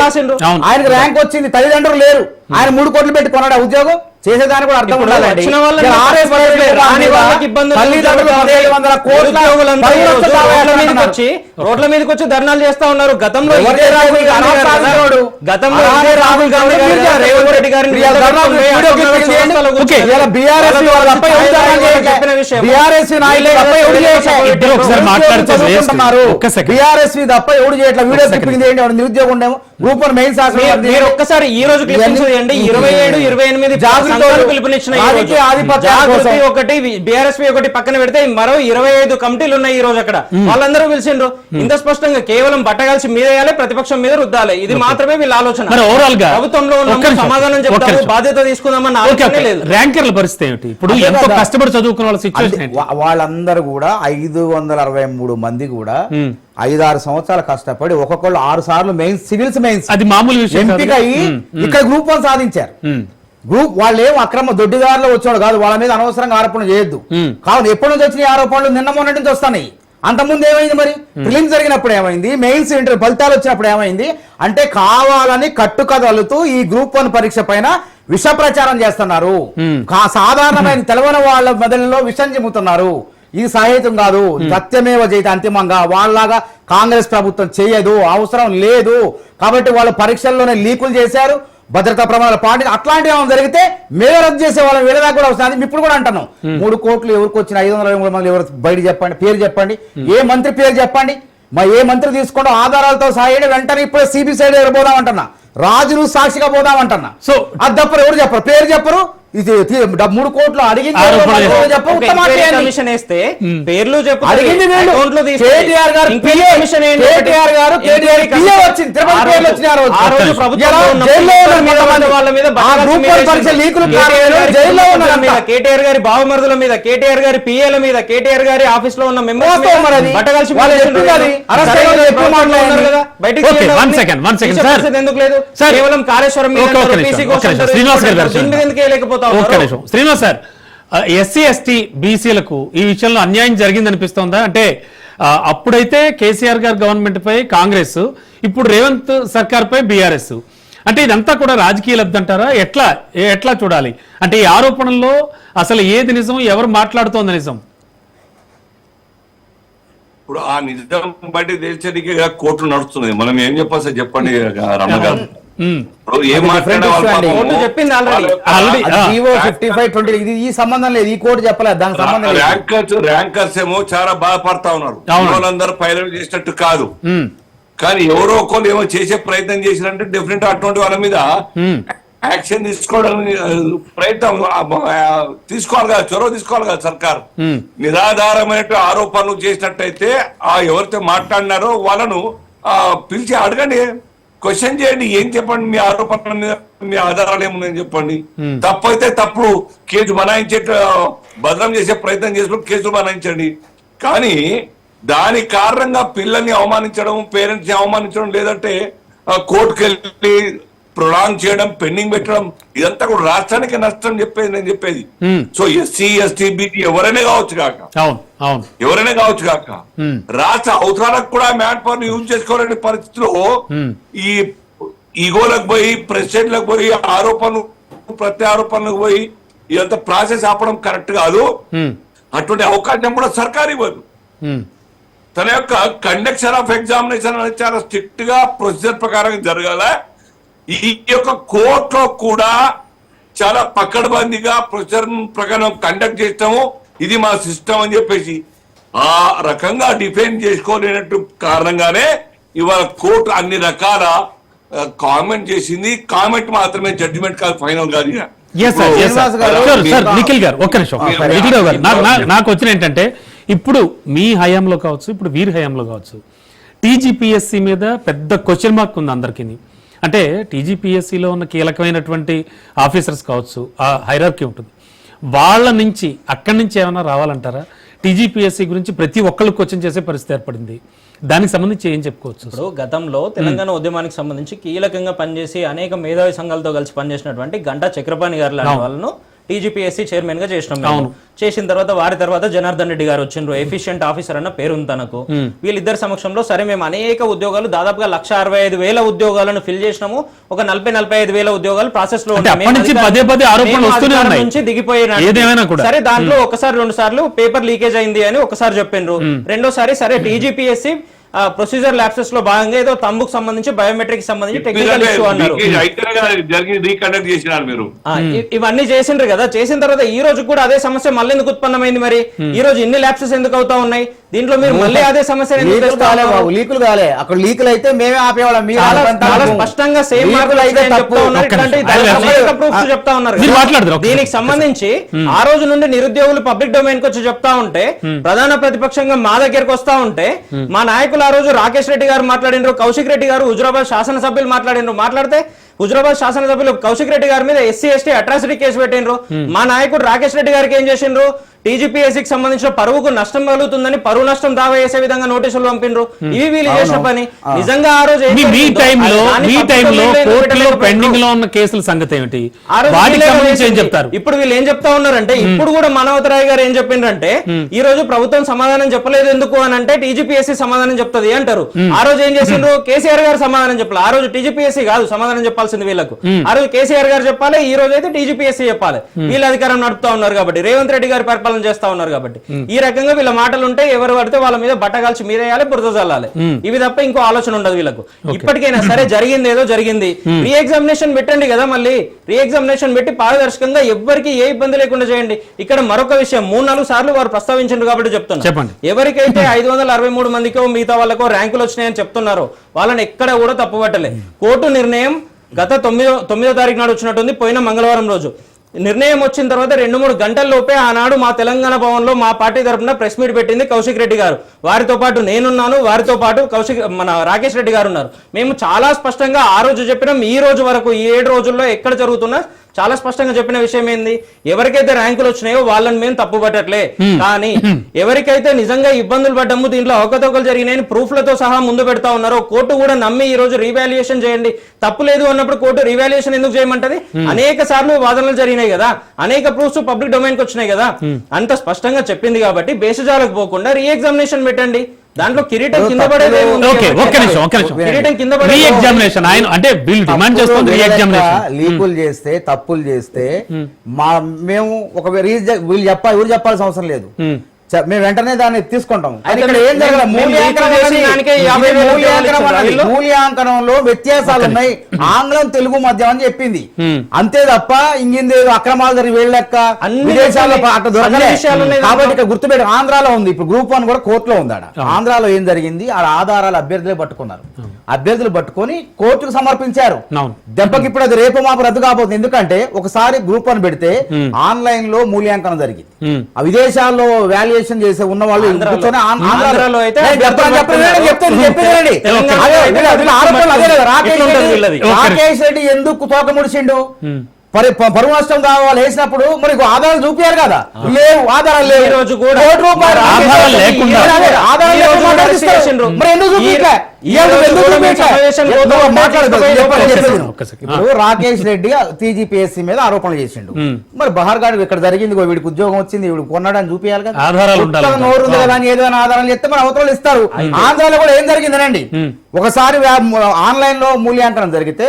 రాసిండ్రు, ఆయనకు ర్యాంక్ వచ్చింది, తల్లిదండ్రులు లేరు, ఆయన 3 కోట్లు పెట్టి కొన్నాడు ఉద్యోగం, చేసేదానికి కూడా అర్థం ఇప్పుడు ఉండాలండి. వచ్చిన వాళ్ళని ఇలా RS పట్టుకోలేదు, రాని వాళ్ళకి ఇబ్బందులు తల్లిదండ్రులు జరుగుతాయి. 1700 కోట్ల ఉద్యోగులంతా ఈ రోజు పైన రోడ్ల మీదకి వచ్చి ధర్నాలు చేస్తా ఉన్నారు. గతంలో ఎవరు ఇదే రాహుల్ చేశారు? గాంధీ గారు కదా. రాహుల్ గతంలో గాంధీ ఇదే రాహుల్ గాంధీ గారు కదా, రేవంత్ రెడ్డి గారిని ఇలా ధర్నాలు వీడియో క్లిప్పింగ్ చేయండి. ఓకే. ఇలా BRS వాళ్ళు తప్ప ఎవరు ధర్నాలు చేయట్లే. చెప్పిన విషయం. BRS నాయకులు తప్ప ఎవరు చేయట్లే. ఇద్దరు ఒకసారి మాట్లాడితే చదువుకుంటున్నారు. ఒక్క సెకండ్. BRS తప్ప ఎవరు చేయట్లేదు. వీడియో క్లిప్పింగ్ చేయండి. ఎవరు నిరుద్యోగం ఉండేమో గ్రూప్ 1 మెయిన్స్ మీరు ఒక్కసారి ఈ రోజు క్లిప్పింగ్స్ చేయండి. 27, 28 సంఘాలు పిలుపునిచ్చిన ఈ రోజు. జాగృతి ఒకటి, బీఆర్ఎస్పీ ఒకటి పక్కన పెడితే మరో 25 కమిటీలు ఉన్నాయి ఈ రోజు అక్కడ. వాళ్ళందరూ పిలిచిండ్రు. ఇంత స్పష్టంగా కేవలం బట్టగాల్సి మీద వేయాలి, ప్రతిపక్షం మీద రుద్దాలి. ఇది మాత్రమే వీళ్ళ ఆలోచన. మరి ఓవరాల్ గా ప్రభుత్వంలో ఒక్క ఉన్నాము, నిమిషం. సమాధానం ఒక్క చెప్తాము, నిమిషం. బాధ్యత తీసుకుందామన్న ఓకే, ఆలోచనే ఓకే. లేదు. ర్యాంకర్ల పరిస్థితి ఏమిటి? ఇప్పుడు అదే ఎంతో కదా. కష్టపడి చదువుకున్న వాళ్ళ సిచ్యువేషన్ ఏంటి? వాళ్ళందరూ కూడా 563 మంది కూడా 5-6 సంవత్సరాలు కష్టపడి ఒక్కొక్కళ్ళు 6 సార్లు మెయిన్స్, సివిల్స్ మెయిన్స్ అది మామూలు విషయం కాదు. ఎంపిక అయ్యి ఇక్కడ గ్రూప్ 1 సాధించారు. గ్రూప్ వాళ్ళు ఏం అక్రమ దొడ్డిదారులు వచ్చాడు కాదు, వాళ్ళ మీద అనవసరంగా ఆరోపణలు చేయొద్దు. కావున ఎప్పటి నుంచి వచ్చిన ఆరోపణలు నిన్న మొన్నటి నుంచి వస్తున్నాయి. అంతకుముందు ఏమైంది మరి? ప్రిలిమ్స్ జరిగినప్పుడు ఏమైంది? మెయిన్స్ ఇంటర్ ఫలితాలు వచ్చినప్పుడు ఏమైంది? అంటే కావాలని కట్టుకదలుతూ ఈ గ్రూప్ 1 పరీక్ష పైన విష ప్రచారం చేస్తున్నారు. సాధారణమైన తెలవని వాళ్ళ మెదడులో విషం చెబుతున్నారు. ఇది సహేతం కాదు. సత్యమేవ జయతే అంతిమంగా వాళ్ళలాగా కాంగ్రెస్ ప్రభుత్వం చేయదు, అవసరం లేదు. కాబట్టి వాళ్ళు పరీక్షల్లోనే లీకులు చేశారు, భద్రతా ప్రమాణాలు పాటి అట్లాంటివి ఏమైనా జరిగితే మేము రద్దు చేసే వాళ్ళని వీళ్ళదా కూడా వస్తుంది. ఇప్పుడు కూడా అంటున్నాం 3 కోట్లు ఎవరికి వచ్చిన 523 మంది ఎవరు బయట చెప్పండి, పేరు చెప్పండి, ఏ మంత్రి పేరు చెప్పండి, ఏ మంత్రి తీసుకోవడం ఆధారాలతో సాయండి, వెంటనే ఇప్పుడు సిబిఐ సైడ్ దగ్గర పోదామంటున్నా, రాజును సాక్షిగా పోదామంటున్నా. సో అది తప్పరు, ఎవరు చెప్పరు, పేరు చెప్పరు. ఇది 3 కోట్లు అడిగింది కమిషన్ వేస్తే పేర్లు చెప్పు, అడిగింది వీళ్ళు. అకౌంట్లు తీస్తే కేటీఆర్ గారు ఇంక్వైరీ కమిషన్ ఏంటి? కేటీఆర్ గారు కేటీఆర్ పిఏ వచ్చింది, తిరుపతి పేర్లు వచ్చినాయి ఆ రోజు. ఆ రోజు ప్రభుత్వంలో ఇలా ఉన్నప్పుడు జైల్లో ఉన్నారు కొంతమంది. వాళ్ళ మీద ఆ గ్రూప్ 1 పరీక్ష లీకులు కారణంగా జైల్లో ఉన్నారు మీద, కేటీఆర్ గారి బావమరుదుల మీద, కేటీఆర్ గారి పిఏల మీద, కేటీఆర్ గారి ఆఫీస్ లో ఉన్న మెంబర్స్ మీద మరి అది. బట్టగలిసి వాళ్ళు చెప్పింది అది. అరెస్ట్ అయిన వాళ్ళు ఎక్కువ మాట్లాడారు కదా, బయటికి ఓకే, తీయండి. one second, తీసే sir. పరిస్థితి ఎందుకు లేదు? Sir. కేవలం కాళేశ్వరం మీద ఒక్క అంటారు, నిమిషం, PC ఒక్క కోసం నిమిషం. అంటారు, శ్రీనివాస్ గారు దీని మీద ఎందుకు వేయలేకపోతా ఒక్క ఉన్నారు? నిమిషం. శ్రీనివాస్ సార్, ఎస్సీ ఎస్టీ బీసీలకు ఈ విషయంలో అన్యాయం జరిగిందనిపిస్తోందా? అంటే అప్పుడైతే కేసీఆర్ గారి గవర్నమెంట్ పై కాంగ్రెస్, ఇప్పుడు రేవంత్ సర్కార్ పై బీఆర్ఎస్. అంటే ఇదంతా కూడా రాజకీయ లబ్ధి అంటారా? ఎట్లా చూడాలి? అంటే ఈ ఆరోపణల్లో అసలు ఏది నిజం, ఎవరు మాట్లాడుతోంది నిజం? ఇప్పుడు ఆ నిజం బట్టి తెలిసేదికే కోర్టులు నడుస్తున్నాయి. మనం ఏం చెప్పాలి చెప్పండి రమ్మ గారు. ఇప్పుడు ఏం మాట్లాడే కోర్టు చెప్పింది ఆల్రెడీ. జీవో 5520 ఇది ఈ సంబంధం లేదు, ఈ కోర్టు చెప్పలేదు, దానికి సంబంధం లేదు. ర్యాంకర్స్ ఏమో చాలా బాధపడతా ఉన్నారు. అవును. వాళ్ళందరూ పైరవి చేసినట్టు కాదు, కానీ ఎవరో ఒకరు ఏమో చేసే ప్రయత్నం చేసినట్టు డెఫినెట్ అటువంటి వాళ్ళ మీద యాక్షన్ తీసుకోవడం ప్రయత్నం తీసుకోవాలి కదా, చొరవ తీసుకోవాలి కదా సర్కార్. నిరాధారమైన ఆరోపణలు చేసినట్టయితే ఎవరితో మాట్లాడినారో వాళ్ళను పిలిచి అడగండి, క్వశ్చన్ చేయండి, ఏం చెప్పండి, మీ ఆరోపణల మీద మీ ఆధారాలు ఏమున్నాయని చెప్పండి. తప్పు అయితే తప్పుడు కేసు బనాయించే భద్రం చేసే ప్రయత్నం చేసినప్పుడు కేసులు బనాయించండి. కానీ దాని కారణంగా పిల్లల్ని అవమానించడం, పేరెంట్స్ ని అవమానించడం, లేదంటే కోర్టుకు వెళ్ళి ప్రొలాంగ్ చేయడం, పెండింగ్ పెట్టడం, ఇదంతా కూడా రాష్ట్రానికి నష్టం నేను చెప్పేది. సో ఎస్సీ ఎస్టీ బీటీ ఎవరైనా కావచ్చు కాక, ఎవరైనా కావచ్చు కాక, రాష్ట్ర అవసరాలకు కూడా మ్యాన్ పవర్ యూజ్ చేసుకోవాలనే పరిస్థితిలో ఈ ఈగోలకు పోయి, ప్రెసిడెంట్లకు పోయి, ఆరోపణలు ప్రత్యారోపణలకు పోయి ఇదంతా ప్రాసెస్ ఆపడం కరెక్ట్ కాదు. అటువంటి అవకాశం కూడా సర్కార్ ఇవ్వదు. తన యొక్క కండక్షన్ ఆఫ్ ఎగ్జామినేషన్ అనేది చాలా స్ట్రిక్ట్ గా ప్రొసీజర్ ప్రకారం జరగాల. ఈ యొక్క కోర్టులో కూడా చాలా పకడ్బందీగా ప్రొసీజర్ ప్రకారం కండక్ట్ చేస్తాము, ఇది మా సిస్టమ్ అని చెప్పేసి ఆ రకంగా డిఫెండ్ చేసుకోలేనట్టు కారణంగానే ఇవాళ కోర్టు అన్ని రకాల కామెంట్ చేసింది. కామెంట్ మాత్రమే, జడ్జిమెంట్ కాదు, ఫైనల్ కాదు. నిఖిల్ గారు ఒక్క నిమిషం. నాకు వచ్చిన ఏంటంటే, ఇప్పుడు మీ హయాంలో కావచ్చు, ఇప్పుడు వీరి హయాంలో కావచ్చు, టీజీపీఎస్సీ మీద పెద్ద క్వశ్చన్ మార్క్ ఉంది అందరికీ. అంటే టీజీపీఎస్సీలో ఉన్న కీలకమైనటువంటి ఆఫీసర్స్ కావచ్చు, ఆ హైరార్కీ ఉంటుంది, వాళ్ళ నుంచి అక్కడి నుంచి ఏమైనా రావాలంటారా? టీజీపీఎస్సీ గురించి ప్రతి ఒక్కళ్ళు క్వశ్చన్ చేసే పరిస్థితి ఏర్పడింది. దానికి సంబంధించి ఏం చెప్పుకోవచ్చు? ఇప్పుడు గతంలో తెలంగాణ ఉద్యమానికి సంబంధించి కీలకంగా పనిచేసి అనేక మేధావి సంఘాలతో కలిసి పనిచేసినటువంటి గంటా చక్రపాణి గారు లాంటి వాళ్ళను టీజీపీఎస్సీ చైర్మన్ గా చేసినాం మేము. చేసిన తర్వాత వారి తర్వాత జనార్దన్ రెడ్డి గారు వచ్చిండ్రు, ఎఫిషియెంట్ ఆఫీసర్ అన్న పేరు ఉంది తనకు. వీళ్ళిద్దరి సమక్షంలో సరే మేము అనేక ఉద్యోగాలు దాదాపుగా 1,65,000 ఉద్యోగాలను ఫిల్ చేసినాము. ఒక 40,000-45,000 ఉద్యోగాలు ప్రాసెస్ లో నుంచి దిగిపోయినా సరే దాంట్లో ఒకసారి 2 సార్లు పేపర్ లీకేజ్ అయింది అని ఒకసారి చెప్పిండ్రు. రెండోసారి సరే టీజీపీఎస్సీ ప్రొసీజర్ ల్యాప్సెస్ లో భాగంగా ఏదో తంబుకు సంబంధించి బయోమెట్రిక్ సంబంధించి టెక్నికల్ ఇష్యూ అన్నారు. ఇవన్నీ చేసిండ్రు కదా. చేసిన తర్వాత ఈ రోజు కూడా అదే సమస్య మళ్ళీ ఎందుకు ఉత్పన్నమైంది? మరి ఈ రోజు ఇన్ని ల్యాప్సెస్ ఎందుకు అవుతా ఉన్నాయి? దీంట్లో మీరు మళ్ళీ అదే సమస్య లీకులు కాలే, అక్కడ లీకులు అయితే మేమే ఆపేవాళ్ళం. చాలా స్పష్టంగా సేమ్ మార్కులు అయితే చెప్తా ఉన్నారు. దీనికి సంబంధించి ఆ రోజు నుండి నిరుద్యోగులు పబ్లిక్ డొమైన్ కి వచ్చి చెప్తా ఉంటే, ప్రధాన ప్రతిపక్షంగా మా దగ్గరకు వస్తా ఉంటే, మా నాయకులు ఆ రోజు రాకేష్ రెడ్డి గారు మాట్లాడినారు, కౌశిక్ రెడ్డి గారు హుజురాబాద్ శాసనసభ్యులు మాట్లాడితే హుజురాబాద్ శాసనసభ్యులు కౌశిక్ రెడ్డి గారి మీద SC/ST అట్రాసిటీ కేసు పెట్టిండ్రు. మా నాయకుడు రాకేష్ రెడ్డి గారికి ఏం చేసిండ్రు? టీజీపీఎస్సీకి సంబంధించిన పరువుకు నష్టం కలుగుతుందని పరువు నష్టం దావా చేసే విధంగా నోటీసులు పంపిండ్రు. ఇవి వీళ్ళు చేసిన పని. నిజంగా ఆ రోజు పెండింగ్ లో ఉన్న కేసుల సంగతి ఏమిటి? చెప్తారు. ఇప్పుడు వీళ్ళు ఏం చెప్తా ఉన్నారంటే, ఇప్పుడు కూడా మనోహతరాయ్ గారు ఏం చెప్పిండ్రంటే, ఈ రోజు ప్రభుత్వం సమాధానం చెప్పలేదు ఎందుకు అని అంటే టీజీపీఎస్సీ సమాధానం చెప్తుంది అంటారు. ఆ రోజు ఏం చేసిండ్రు? కేసీఆర్ గారు సమాధానం చెప్పాలి. ఆ రోజు టీజీపీఎస్సీ కాదు సమాధానం చెప్పాల్సింది వీళ్ళకు. ఆ రోజు కేసీఆర్ గారు చెప్పాలి, ఈ రోజు అయితే టీజీపీఎస్సీ చెప్పాలి. వీళ్ళు అధికారం నడుపుతా ఉన్నారు కాబట్టి, రేవంత్ రెడ్డి గారి పరిపాలన చేస్తా ఉన్నారు కాబట్టి, ఈ రకంగా వీళ్ళ మాటలు ఉంటే ఎవరు పడితే వాళ్ళ మీద బట్టగాల్చి మీరేయాలి, బురద చల్లాలి. ఇవి తప్ప ఇంకో ఆలోచన ఉండదు వీళ్ళకు. ఇప్పటికైనా సరే జరిగింది ఏదో జరిగింది, రీ ఎగ్జామినేషన్ పెట్టండి కదా. మళ్ళీ రీ ఎగ్జామినేషన్ పెట్టి పారదర్శకంగా ఎవ్వరికి ఏ ఇబ్బంది లేకుండా చేయండి. ఇక్కడ మరొక విషయం 3-4 సార్లు వారు ప్రస్తావించారు కాబట్టి చెప్తున్నారు. ఎవరికైతే 563 మందికో మిగతా వాళ్ళకో ర్యాంకులు వచ్చినాయని చెప్తున్నారో వాళ్ళని ఎక్కడ కూడా తప్పుపట్టలే. కోర్టు నిర్ణయం గత 9వ తారీఖు నాడు వచ్చినట్టుంది, పోయిన మంగళవారం రోజు. నిర్ణయం వచ్చిన తర్వాత 2-3 గంటల లోపే ఆనాడు మా తెలంగాణ భవన్ లో మా పార్టీ తరఫున ప్రెస్ మీట్ పెట్టింది కౌశిక్ రెడ్డి గారు. వారితో పాటు నేనున్నాను, వారితో పాటు మన రాకేష్ రెడ్డి గారు ఉన్నారు. మేము చాలా స్పష్టంగా ఆ రోజు చెప్పినాం. ఈ రోజు వరకు ఈ 7 రోజుల్లో ఎక్కడ జరుగుతున్నా చాలా స్పష్టంగా చెప్పిన విషయం ఏంది? ఎవరికైతే ర్యాంకులు వచ్చినాయో వాళ్ళని మేము తప్పు పట్టట్లే, కానీ ఎవరికైతే నిజంగా ఇబ్బందులు పడ్డము, దీంట్లో అవకతవకలు జరిగినాయని ప్రూఫ్లతో సహా ముందు పెడతా ఉన్నారో కోర్టు కూడా నమ్మి ఈ రోజు రీవాల్యుయేషన్ చేయండి. తప్పు లేదు అన్నప్పుడు కోర్టు రీవాల్యుయేషన్ ఎందుకు చేయమంటది? అనేక సార్లు వాదనలు జరిగినాయి కదా, అనేక ప్రూఫ్స్ పబ్లిక్ డొమైన్ కి వచ్చినాయి కదా, అంత స్పష్టంగా చెప్పింది కాబట్టి బేసిజాలకు పోకుండా రీ ఎగ్జామినేషన్ పెట్టండి. దాంట్లో కిరీటం కింద పడేది లీకులు చేస్తే తప్పులు చేస్తే మేము ఒక వీళ్ళు చెప్పాల్సిన అవసరం లేదు. మేము వెంటనే దాన్ని తీసుకుంటాం. ఇక్కడ ఏం జరగదు, మూల్యాంకనంలో వ్యత్యాసాలు ఉన్నాయి, ఆంగ్లం తెలుగు మధ్య అని చెప్పింది అంతే తప్ప ఇంకేందేదో అక్రమాలు జరిగి వెళ్ళక్క విదేశాల్లో అక్కడ దొరకలేదు. కాబట్టి ఇక్కడ గుర్తుపెట్టి ఆంధ్రాలో ఉంది, ఇప్పుడు గ్రూప్ 1 కూడా కోర్టులో ఉంది. ఆంధ్రాలో ఏం జరిగింది? ఆ ఆధారాలు అభ్యర్థులే పట్టుకున్నారు, అభ్యర్థులు పట్టుకొని కోర్టుకు సమర్పించారు. దెబ్బకి ఇప్పుడు అది రేపు మాపు రద్దు కాబోతుంది. ఎందుకంటే ఒకసారి గ్రూప్ 1 పెడితే ఆన్లైన్ లో మూల్యాంకనం జరిగింది, ఆ విదేశాల్లో వాల్యుయేషన్ చేసే ఉన్న వాళ్ళు రాకేష్ రెడ్డి ఎందుకు తోక ముడిచిండు? పరువు నష్టం కావాలి వేసినప్పుడు మరి ఆధారాలు చూపించారు కదా, లేవు ఆధారాలు లేవు. కోటి రూపాయలు రాకేష్ రెడ్డి టీజీపీఎస్సీ మీద ఆరోపణలు చేసిండు. మరి బహార్ గాడు ఇక్కడ జరిగింది, వీడికి ఉద్యోగం వచ్చింది, వీడు కొన్నాడని చూపించాలి కదా, నోరు ఉంది కదా అని ఏదైనా ఆధారాలు చెప్తే మన అవతరాలు ఇస్తారు. ఆంధ్రాలో కూడా ఏం జరిగిందనండి, ఒకసారి ఆన్లైన్ లో మూల్యాంకనం జరిగితే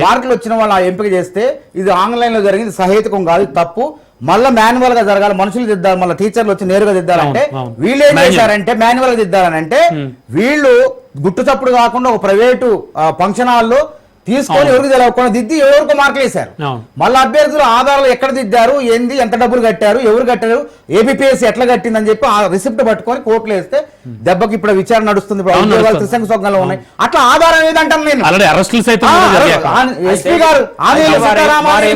మార్కులు వచ్చిన వాళ్ళు ఎంపిక చేస్తే ఇది ఆన్లైన్ లో జరిగింది, సహేతుకం కాదు, తప్పు, మళ్ళీ మాన్యువల్ గా జరగాలి, మనుషులు దిద్దాలి, మళ్ళీ టీచర్లు వచ్చి నేరుగా దిద్దాలంటే వీళ్ళు ఏం చేశారంటే మాన్యువల్ గా దిద్దాలంటే వీళ్ళు గుట్టు చప్పుడు కాకుండా ఒక ప్రైవేటు ఫంక్షన్ హాల్లో తీసుకొని ఎవరికి తెలియకుండా దిద్ది ఎవరికో మార్కులు వేశారు. మళ్ళీ అభ్యర్థులు ఆధారాలు ఎక్కడ దిద్దారు, ఏంది, ఎంత డబ్బులు కట్టారు, ఎవరు కట్టారు, ఏబిపిఎస్సీ ఎట్లా కట్టిందని చెప్పి ఆ రిసిప్ట్ పట్టుకొని కోర్టులో వేస్తే దెబ్బకి ఇప్పుడు విచారణ నడుస్తుంది, త్రిశంకు స్వర్గంలో ఉన్నాయి. అట్లా ఆధారం ఏదంటాను నేను. ఎస్పీ గారు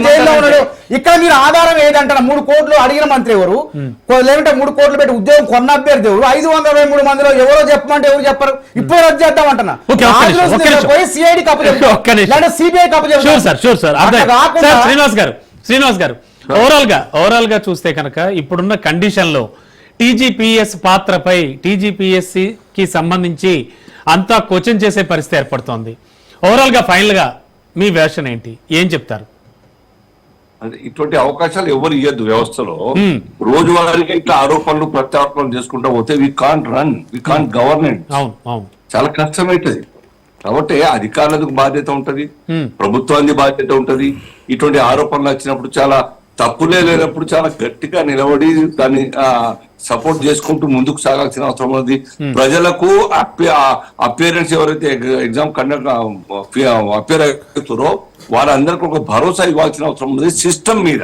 జైల్లో ఉన్నాడు, ఇక్కడ మీరు ఆధారం ఏదంటారు? 3 కోట్లు అడిగిన మంత్రి ఎవరు, లేదంటే 3 కోట్లు పెట్టి ఉద్యోగం కొన్న అభ్యర్థి ఎవరు, 523 మందిలో ఎవరో చెప్పమంటే ఎవరు చెప్పరు. ఇప్పుడు రద్దు చేద్దాం అంటున్నా, సిఐడి కప్పు చెప్తారు, సిబిఐ కప్పు చెప్తారు. శ్రీనివాస్ గారు ఓవరాల్ గా చూస్తే కనుక ఇప్పుడున్న కండిషన్ లో టీజీపీఎస్ పాత్రపై టీజీపీఎస్సీ కి సంబంధించి అంతా క్వశ్చన్ చేసే పరిస్థితి ఏర్పడుతోంది. ఓవరాల్ గా ఫైనల్ గా మీ వెర్షన్ ఏంటి, ఏం చెప్తారు? అంటే ఇటువంటి అవకాశాలు ఎవరు ఇవ్వద్దు వ్యవస్థలో. రోజువారీగా ఇట్లా ఆరోపణలు ప్రత్యారోపణలు చేసుకుంటా పోతే we can't run, we can't governance, అవును అవును చాలా కష్టమవుతుంది. కాబట్టి అధికారులకు బాధ్యత ఉంటది, ప్రభుత్వానికి బాధ్యత ఉంటది. ఇటువంటి ఆరోపణలు వచ్చినప్పుడు చాలా తప్పులే లేనప్పుడు చాలా గట్టిగా నిలబడి దాన్ని సపోర్ట్ చేసుకుంటూ ముందుకు సాగాల్సిన అవసరం ఉంది. ప్రజలకు అపియరెన్స్ ఎవరైతే ఎగ్జామ్ కండక్ట్ అపియర్ అవుతారో వారందరికీ ఒక భరోసా ఇవ్వాల్సిన అవసరం ఉంది సిస్టమ్ మీద.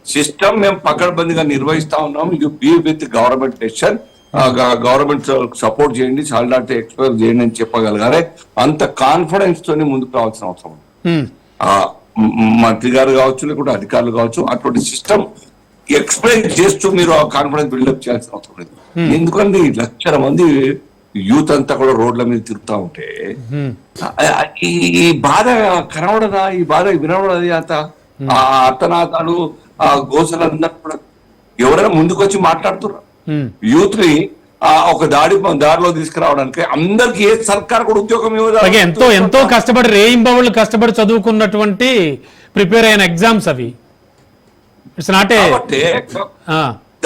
సిస్టమ్ మేము పకడ్బందీగా నిర్వహిస్తా ఉన్నాం. You be with government decision, government support చేయండి, సాలిడారిటీ ఎక్స్ప్రెస్ చేయండి అని చెప్పగలగాలి. అంత కాన్ఫిడెన్స్ తోని ముందుకు రావాల్సిన అవసరం ఉంది. మంత్రి గారు కావచ్చు, లేకుంటే అధికారులు కావచ్చు, అటువంటి సిస్టమ్ ఎక్స్ప్లెయిన్ చేస్తూ మీరు ఆ కాన్ఫిడెన్స్ బిల్డప్ చేయాల్సిన అవసరం లేదు. ఎందుకంటే 1,00,000 మంది యూత్ అంతా కూడా రోడ్ల మీద తిరుగుతా ఉంటే ఈ బాధ కనబడదా, ఈ బాధ వినబడది అంత అర్థనాథాలు ఆ గోసలందరూ కూడా ఎవరైనా ముందుకు వచ్చి మాట్లాడుతున్నారు. యూత్ ని ఒక దారిలో తీసుకురావడానికి అందరికి ఏ సర్కార్ కూడా ఉద్యోగం ఇవ్వదు. ఎంతో కష్టపడి రేయింబవళ్ళు కష్టపడి చదువుకున్నటువంటి ప్రిపేర్ అయిన ఎగ్జామ్స్ అవి. ఇట్స్ నాట్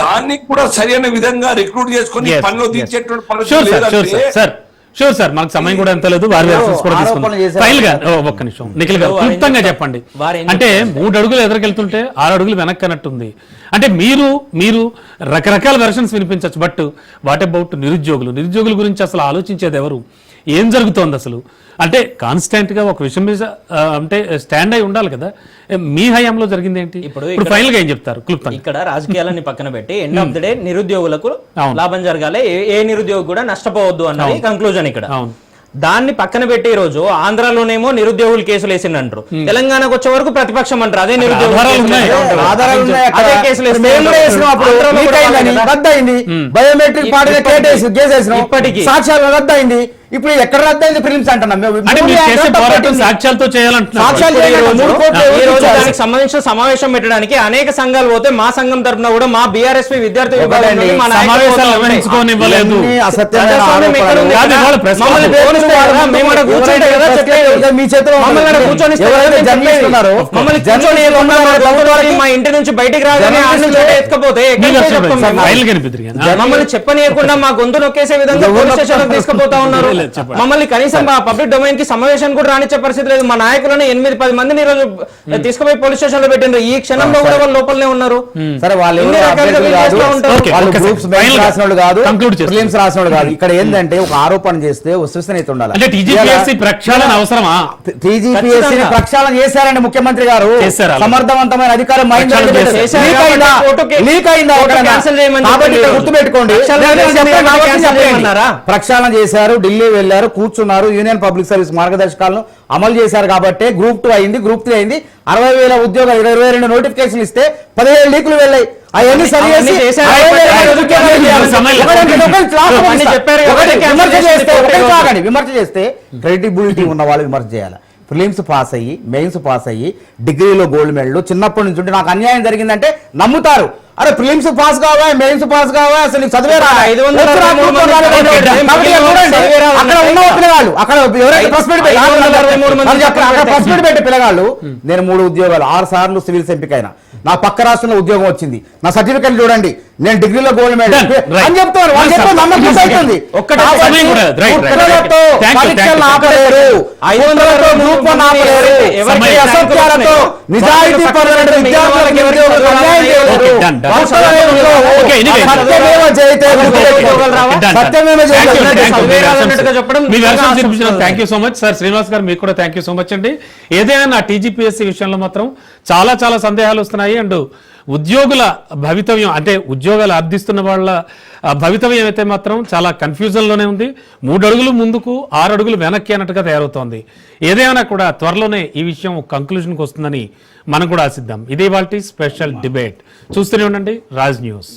దాన్ని కూడా సరైన విధంగా రిక్రూట్ చేసుకుని పనిలో తీర్చేటువంటి షూర్ సార్, మనకు సమయం కూడా ఎంత లేదు. వారి ఫైల్ గా ఒక్క నిమిషం నిఖిల్ గారు క్లుప్తంగా చెప్పండి. అంటే 3 అడుగులు ఎదురుకెళ్తుంటే 6 అడుగులు వెనక్కి అన్నట్టుంది. అంటే మీరు రకరకాల వెర్షన్స్ వినిపించవచ్చు, బట్ వాట్ అబౌట్ నిరుద్యోగుల గురించి అసలు ఆలోచించేది ఎవరు? ఏం జరుగుతోంది అసలు? అంటే కాన్స్టెంట్ గా ఒక విషయం మీద అంటే స్టాండ్ అయి ఉండాలి కదా. మీ హయాంలో జరిగింది ఏంటి? ఇప్పుడు ఫైనల్ గా ఏం చెప్తారు క్లుప్తంగా? ఇక్కడ రాజకీయాలని పక్కన పెట్టి ఎండ్ ఆఫ్ ద డే నిరుద్యోగులకు లాభం జరగాలి, ఏ నిరుద్యోగి కూడా నష్టపోవద్దు అన్నది కంక్లూజన్ ఇక్కడ. దాన్ని పక్కన పెట్టి ఈ రోజు ఆంధ్రాలోనేమో నిరుద్యోగులు కేసులు వేసిండ్రు, తెలంగాణకు వచ్చే వరకు ప్రతిపక్షం అంటారు అదే నిరుద్యోగులు బయోమెట్రిక్ ఇప్పటికీ సాక్ష్యాలు రద్దయింది. ఇప్పుడు ఎక్కడ రద్దయింది? ఫిలిమ్స్ అంటున్నాం. సాక్ష్యాలతో దానికి సంబంధించిన సమావేశం పెట్టడానికి అనేక సంఘాలు పోతే మా సంఘం తరఫున కూడా మా బీఆర్ఎస్పీ విద్యార్థి మా ఇంటి నుంచి బయటికి రాగానే ఎత్తుకపోతే మమ్మల్ని చెప్పనీయకుండా మా గొంతు నొక్కేసే విధంగా పోలీస్ స్టేషన్ తీసుకుపోతా ఉన్నారు. మమ్మల్ని కనీసం పబ్లిక్ డొమైన్ కి సమావేశం కూడా రానిచ్చే పరిస్థితి లేదు. మా నాయకులను 8-10 మందిని ఈ రోజు తీసుకుపోయి పోలీస్ స్టేషన్ లో పెట్టిండ్రు. ఈ క్షణంలో కూడా వాళ్ళు లోపలనే ఉన్నారు. సరే, వాళ్ళు ఇక్కడ ఏంటంటే ఒక ఆరోపణ చేస్తే విశ్వసనీయత ఉండాలి. ప్రక్షాళన చేశారండి ముఖ్యమంత్రి గారు. సమర్థవంతమైన అధికారం గుర్తుపెట్టుకోండి. ప్రక్షాళన చేశారు, ఢిల్లీ వెళ్లారు, కూర్చున్నారు, యూనియన్ పబ్లిక్ సర్వీస్ మార్గదర్శకాలను అమలు చేశారు కాబట్టి గ్రూప్ 2 అయింది, గ్రూప్ 3 అయింది. 60,000 ఉద్యోగాలు 22 నోటిఫికేషన్లు ఇస్తే 17 లీకులు వెళ్ళాయి. అవన్నీ విమర్శ చేస్తే క్రెడిబిలిటీ ఉన్న వాళ్ళు విమర్శ చేయాలి. ప్రిలిమ్స్ పాస్ అయ్యి, మెయిన్స్ పాస్ అయ్యి, డిగ్రీలో గోల్డ్ మెడల్ చిన్నప్పటి నుంచి ఉంటే నాకు అన్యాయం జరిగిందంటే నమ్ముతారు. అరే ప్రిలిమ్స్ పాస్ కావా, మెయిన్స్ పాస్ కావా, అసలు చదివే అక్కడ ఉన్న పిల్లగాళ్ళు, అక్కడ ఎవరైతే ఫస్ట్ పెట్టే పిల్లగాళ్ళు, నేను 3 ఉద్యోగాలు 6 సార్లు సివిల్స్ ఎంపికైనా, నా పక్క రాష్ట్రంలో ఉద్యోగం వచ్చింది, నా సర్టిఫికెట్ చూడండి, నేను డిగ్రీలో గోల్డ్ మెడల్ అని చెప్తాను. Thank you so much sir. Srinivas గారు మీకు కూడా థ్యాంక్ యూ సో మచ్ అండి. ఏదైనా నా టీజీపీఎస్సీ విషయంలో మాత్రం చాలా సందేహాలు వస్తున్నాయి. అండ్ ఉద్యోగుల భవితవ్యం అంటే ఉద్యోగాలు అర్థిస్తున్న వాళ్ళ భవితవ్యం అయితే మాత్రం చాలా కన్ఫ్యూజన్లోనే ఉంది. 3 అడుగులు ముందుకు 6 అడుగులు వెనక్కి అన్నట్టుగా తయారవుతోంది. ఏదైనా కూడా త్వరలోనే ఈ విషయం కంక్లూజన్కి వస్తుందని మనం కూడా ఆశిద్దాం. ఇదే వాటి స్పెషల్ డిబేట్. చూస్తూనే ఉండండి రాజ్ న్యూస్.